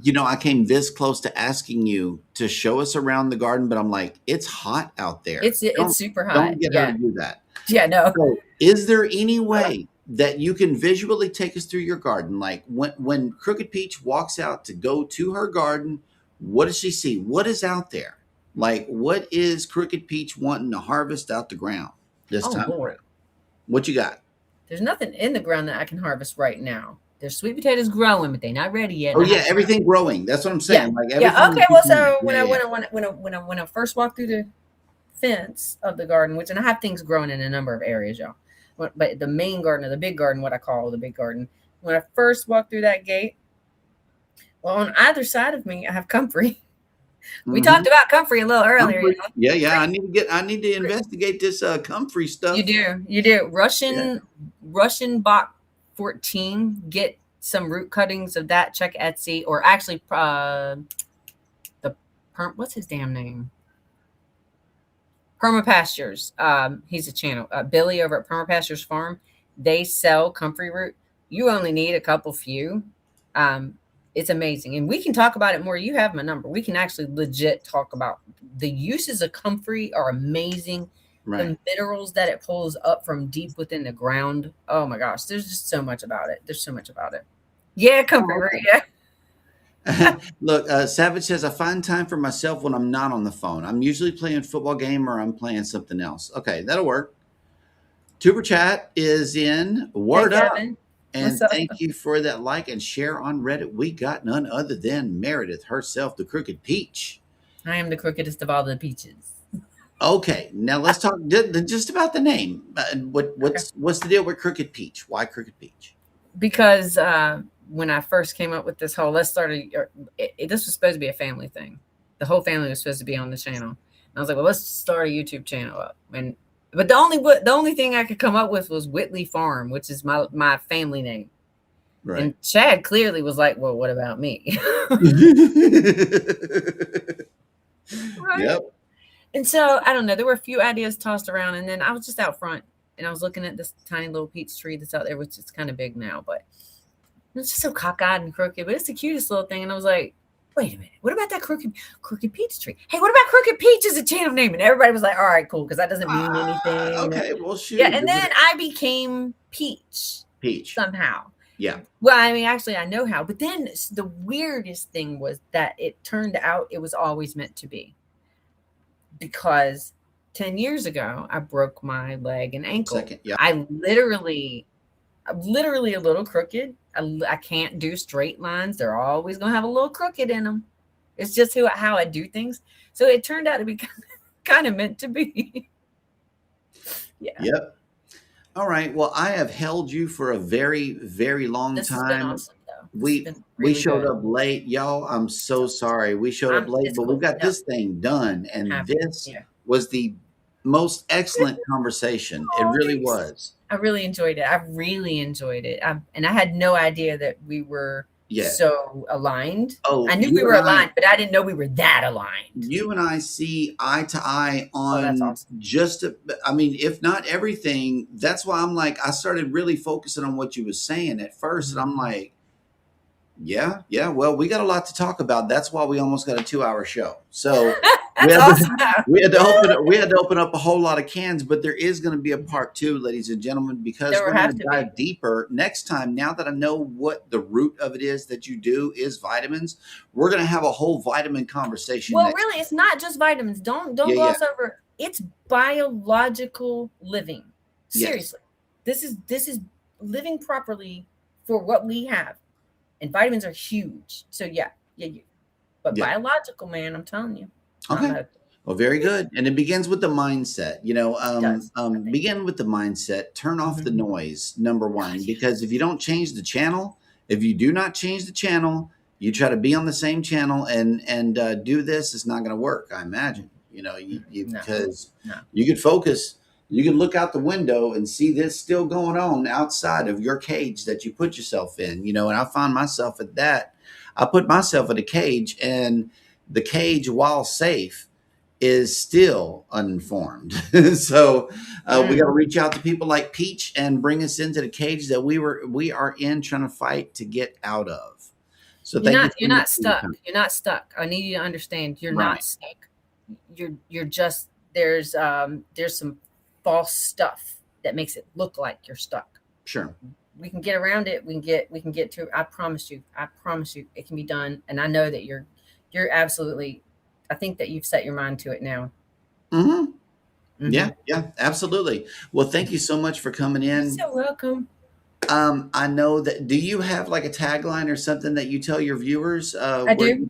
You know, I came this close to asking you to show us around the garden, but I'm like, it's hot out there. It's super hot. Don't get her to do that. Yeah, no. So, is there any way that you can visually take us through your garden? Like when Crooked Peach walks out to go to her garden, what does she see? What is out there? Like, what is Crooked Peach wanting to harvest out the ground this time? Lord. What you got? There's nothing in the ground that I can harvest right now. There's sweet potatoes growing, but they're not ready yet. Oh yeah, everything growing. That's what I'm saying. Yeah. Like everything. Okay. Well, so when I first walked through the fence of the garden, and I have things growing in a number of areas, y'all. But the main garden, or the big garden, what I call the big garden, when I first walked through that gate, well, on either side of me, I have comfrey. We talked about comfrey a little earlier. You know? Yeah. I need to investigate this comfrey stuff. You do. Russian Bach 14. Get some root cuttings of that. Check Etsy, or actually, what's his damn name? Permapastures. He's a channel. Billy over at Permapastures Farm. They sell comfrey root. You only need a couple few. It's amazing. And we can talk about it more. You have my number. We can actually legit talk about the uses of comfrey are amazing. Right. The minerals that it pulls up from deep within the ground. Oh my gosh. There's just so much about it. Yeah, comfrey root. Yeah. Look, Savage says, I find time for myself when I'm not on the phone. I'm usually playing football game or I'm playing something else. Okay, that'll work. Tuber Chat is in. Word up. And thank you for that like and share on Reddit. We got none other than Meridith herself, the Crooked Peach. I am the crookedest of all the peaches. Okay, now let's talk just about the name. What's the deal with Crooked Peach? Why Crooked Peach? Because when I first came up with this whole, this was supposed to be a family thing. The whole family was supposed to be on the channel. And I was like, well, let's start a YouTube channel up. But the only thing I could come up with was Whitley Farm, which is my family name. Right. And Chad clearly was like, well, what about me? Right? Yep. And so, I don't know. There were a few ideas tossed around. And then I was just out front. And I was looking at this tiny little peach tree that's out there, which is kind of big now. But it's just so cockeyed and crooked. But it's the cutest little thing. And I was like, wait a minute. What about that crooked peach tree? Hey, what about Crooked Peach as a channel name? And everybody was like, all right, cool. Because that doesn't mean anything. Okay, well, shoot. Yeah, and then I became Peach. Somehow. Yeah. Well, I mean, actually, I know how. But then the weirdest thing was that it turned out it was always meant to be. Because 10 years ago, I broke my leg and ankle. I'm literally a little crooked. I can't do straight lines. They're always going to have a little crooked in them. It's just how I do things. So it turned out to be kind of meant to be. Yeah. Yep. All right. Well, I have held you for a very, very long time. This has been awesome, though. This has we been we really showed good. up late, y'all. I'm so sorry. We showed up late, It's but we cool. got No, this thing done, and happy. this Yeah. was the most excellent conversation. It Oh, really thanks. was. I really enjoyed it. I really enjoyed it. And I had no idea that we were Yeah. so aligned. Oh, I knew we were aligned, but I didn't know we were that aligned. you and I see eye to eye Oh, that's on awesome. just, I mean, if not everything. That's why I'm like, I started really focusing on what you was saying at first, and I'm like, yeah. Well, we got a lot to talk about. That's why we almost got a 2-hour show. So we That's had to, awesome though. we had to open up a whole lot of cans, but there is going to be a part 2, ladies and gentlemen, because There we're will going have to to be. dive deeper next time. Now that I know what the root of it is that you do is vitamins, we're going to have a whole vitamin conversation Well, next. really, it's not just vitamins. Don't Yeah, gloss over. It's biological living. yes, Seriously. This is living properly for what we have. And vitamins are huge. So yeah. But yeah. biological, man, I'm telling you. Okay. Well, very good. And it begins with the mindset. Does, I think. Begin with the mindset. Turn off the Mhm. noise, number one, because if you don't change the channel, if you do not change the channel, you try to be on the same channel and do this, it's not going to work. I imagine. No. Because No. you could focus. You can look out the window and see this still going on outside of your cage that you put yourself in. And I find myself at that. I put myself in a cage, and the cage, while safe, is still uninformed. So we got to reach out to people like Peach and bring us into the cage that we are in, trying to fight to get out of. So You're not stuck. You're not stuck. I need you to understand you're not stuck. You're just there's some false stuff that makes it look like you're stuck. Sure. We can get around it. We can get to it. I promise you it can be done. And I know that you're absolutely, I think that you've set your mind to it now. Mm-hmm. Yeah, absolutely. Well, thank you so much for coming in. You're so welcome. I know that. Do you have like a tagline or something that you tell your viewers? I do.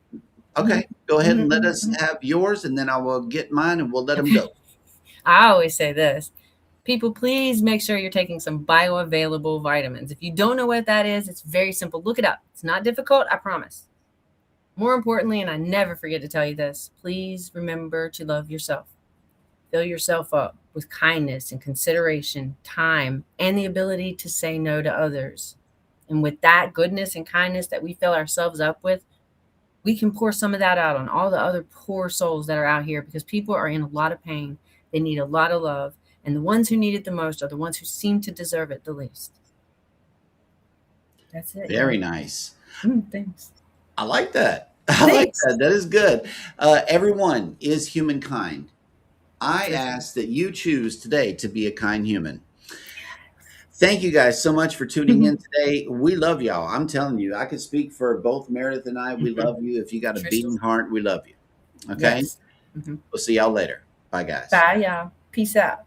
Okay, go ahead and let us have yours, and then I will get mine, and we'll let them go. I always say this. People, please make sure you're taking some bioavailable vitamins. If you don't know what that is, it's very simple. Look it up. It's not difficult, I promise. More importantly, and I never forget to tell you this, please remember to love yourself. Fill yourself up with kindness and consideration, time, and the ability to say no to others. And with that goodness and kindness that we fill ourselves up with, we can pour some of that out on all the other poor souls that are out here, because people are in a lot of pain. They need a lot of love. And the ones who need it the most are the ones who seem to deserve it the least. That's it. Very nice. Thanks. I like that. I like that. That is good. Everyone is humankind. I ask that you choose today to be a kind human. Thank you guys so much for tuning in today. We love y'all. I'm telling you, I could speak for both Meridith and I. We love you. If you got a beating heart, we love you. Okay? Yes. We'll see y'all later. Bye, guys. Bye, y'all. Peace out.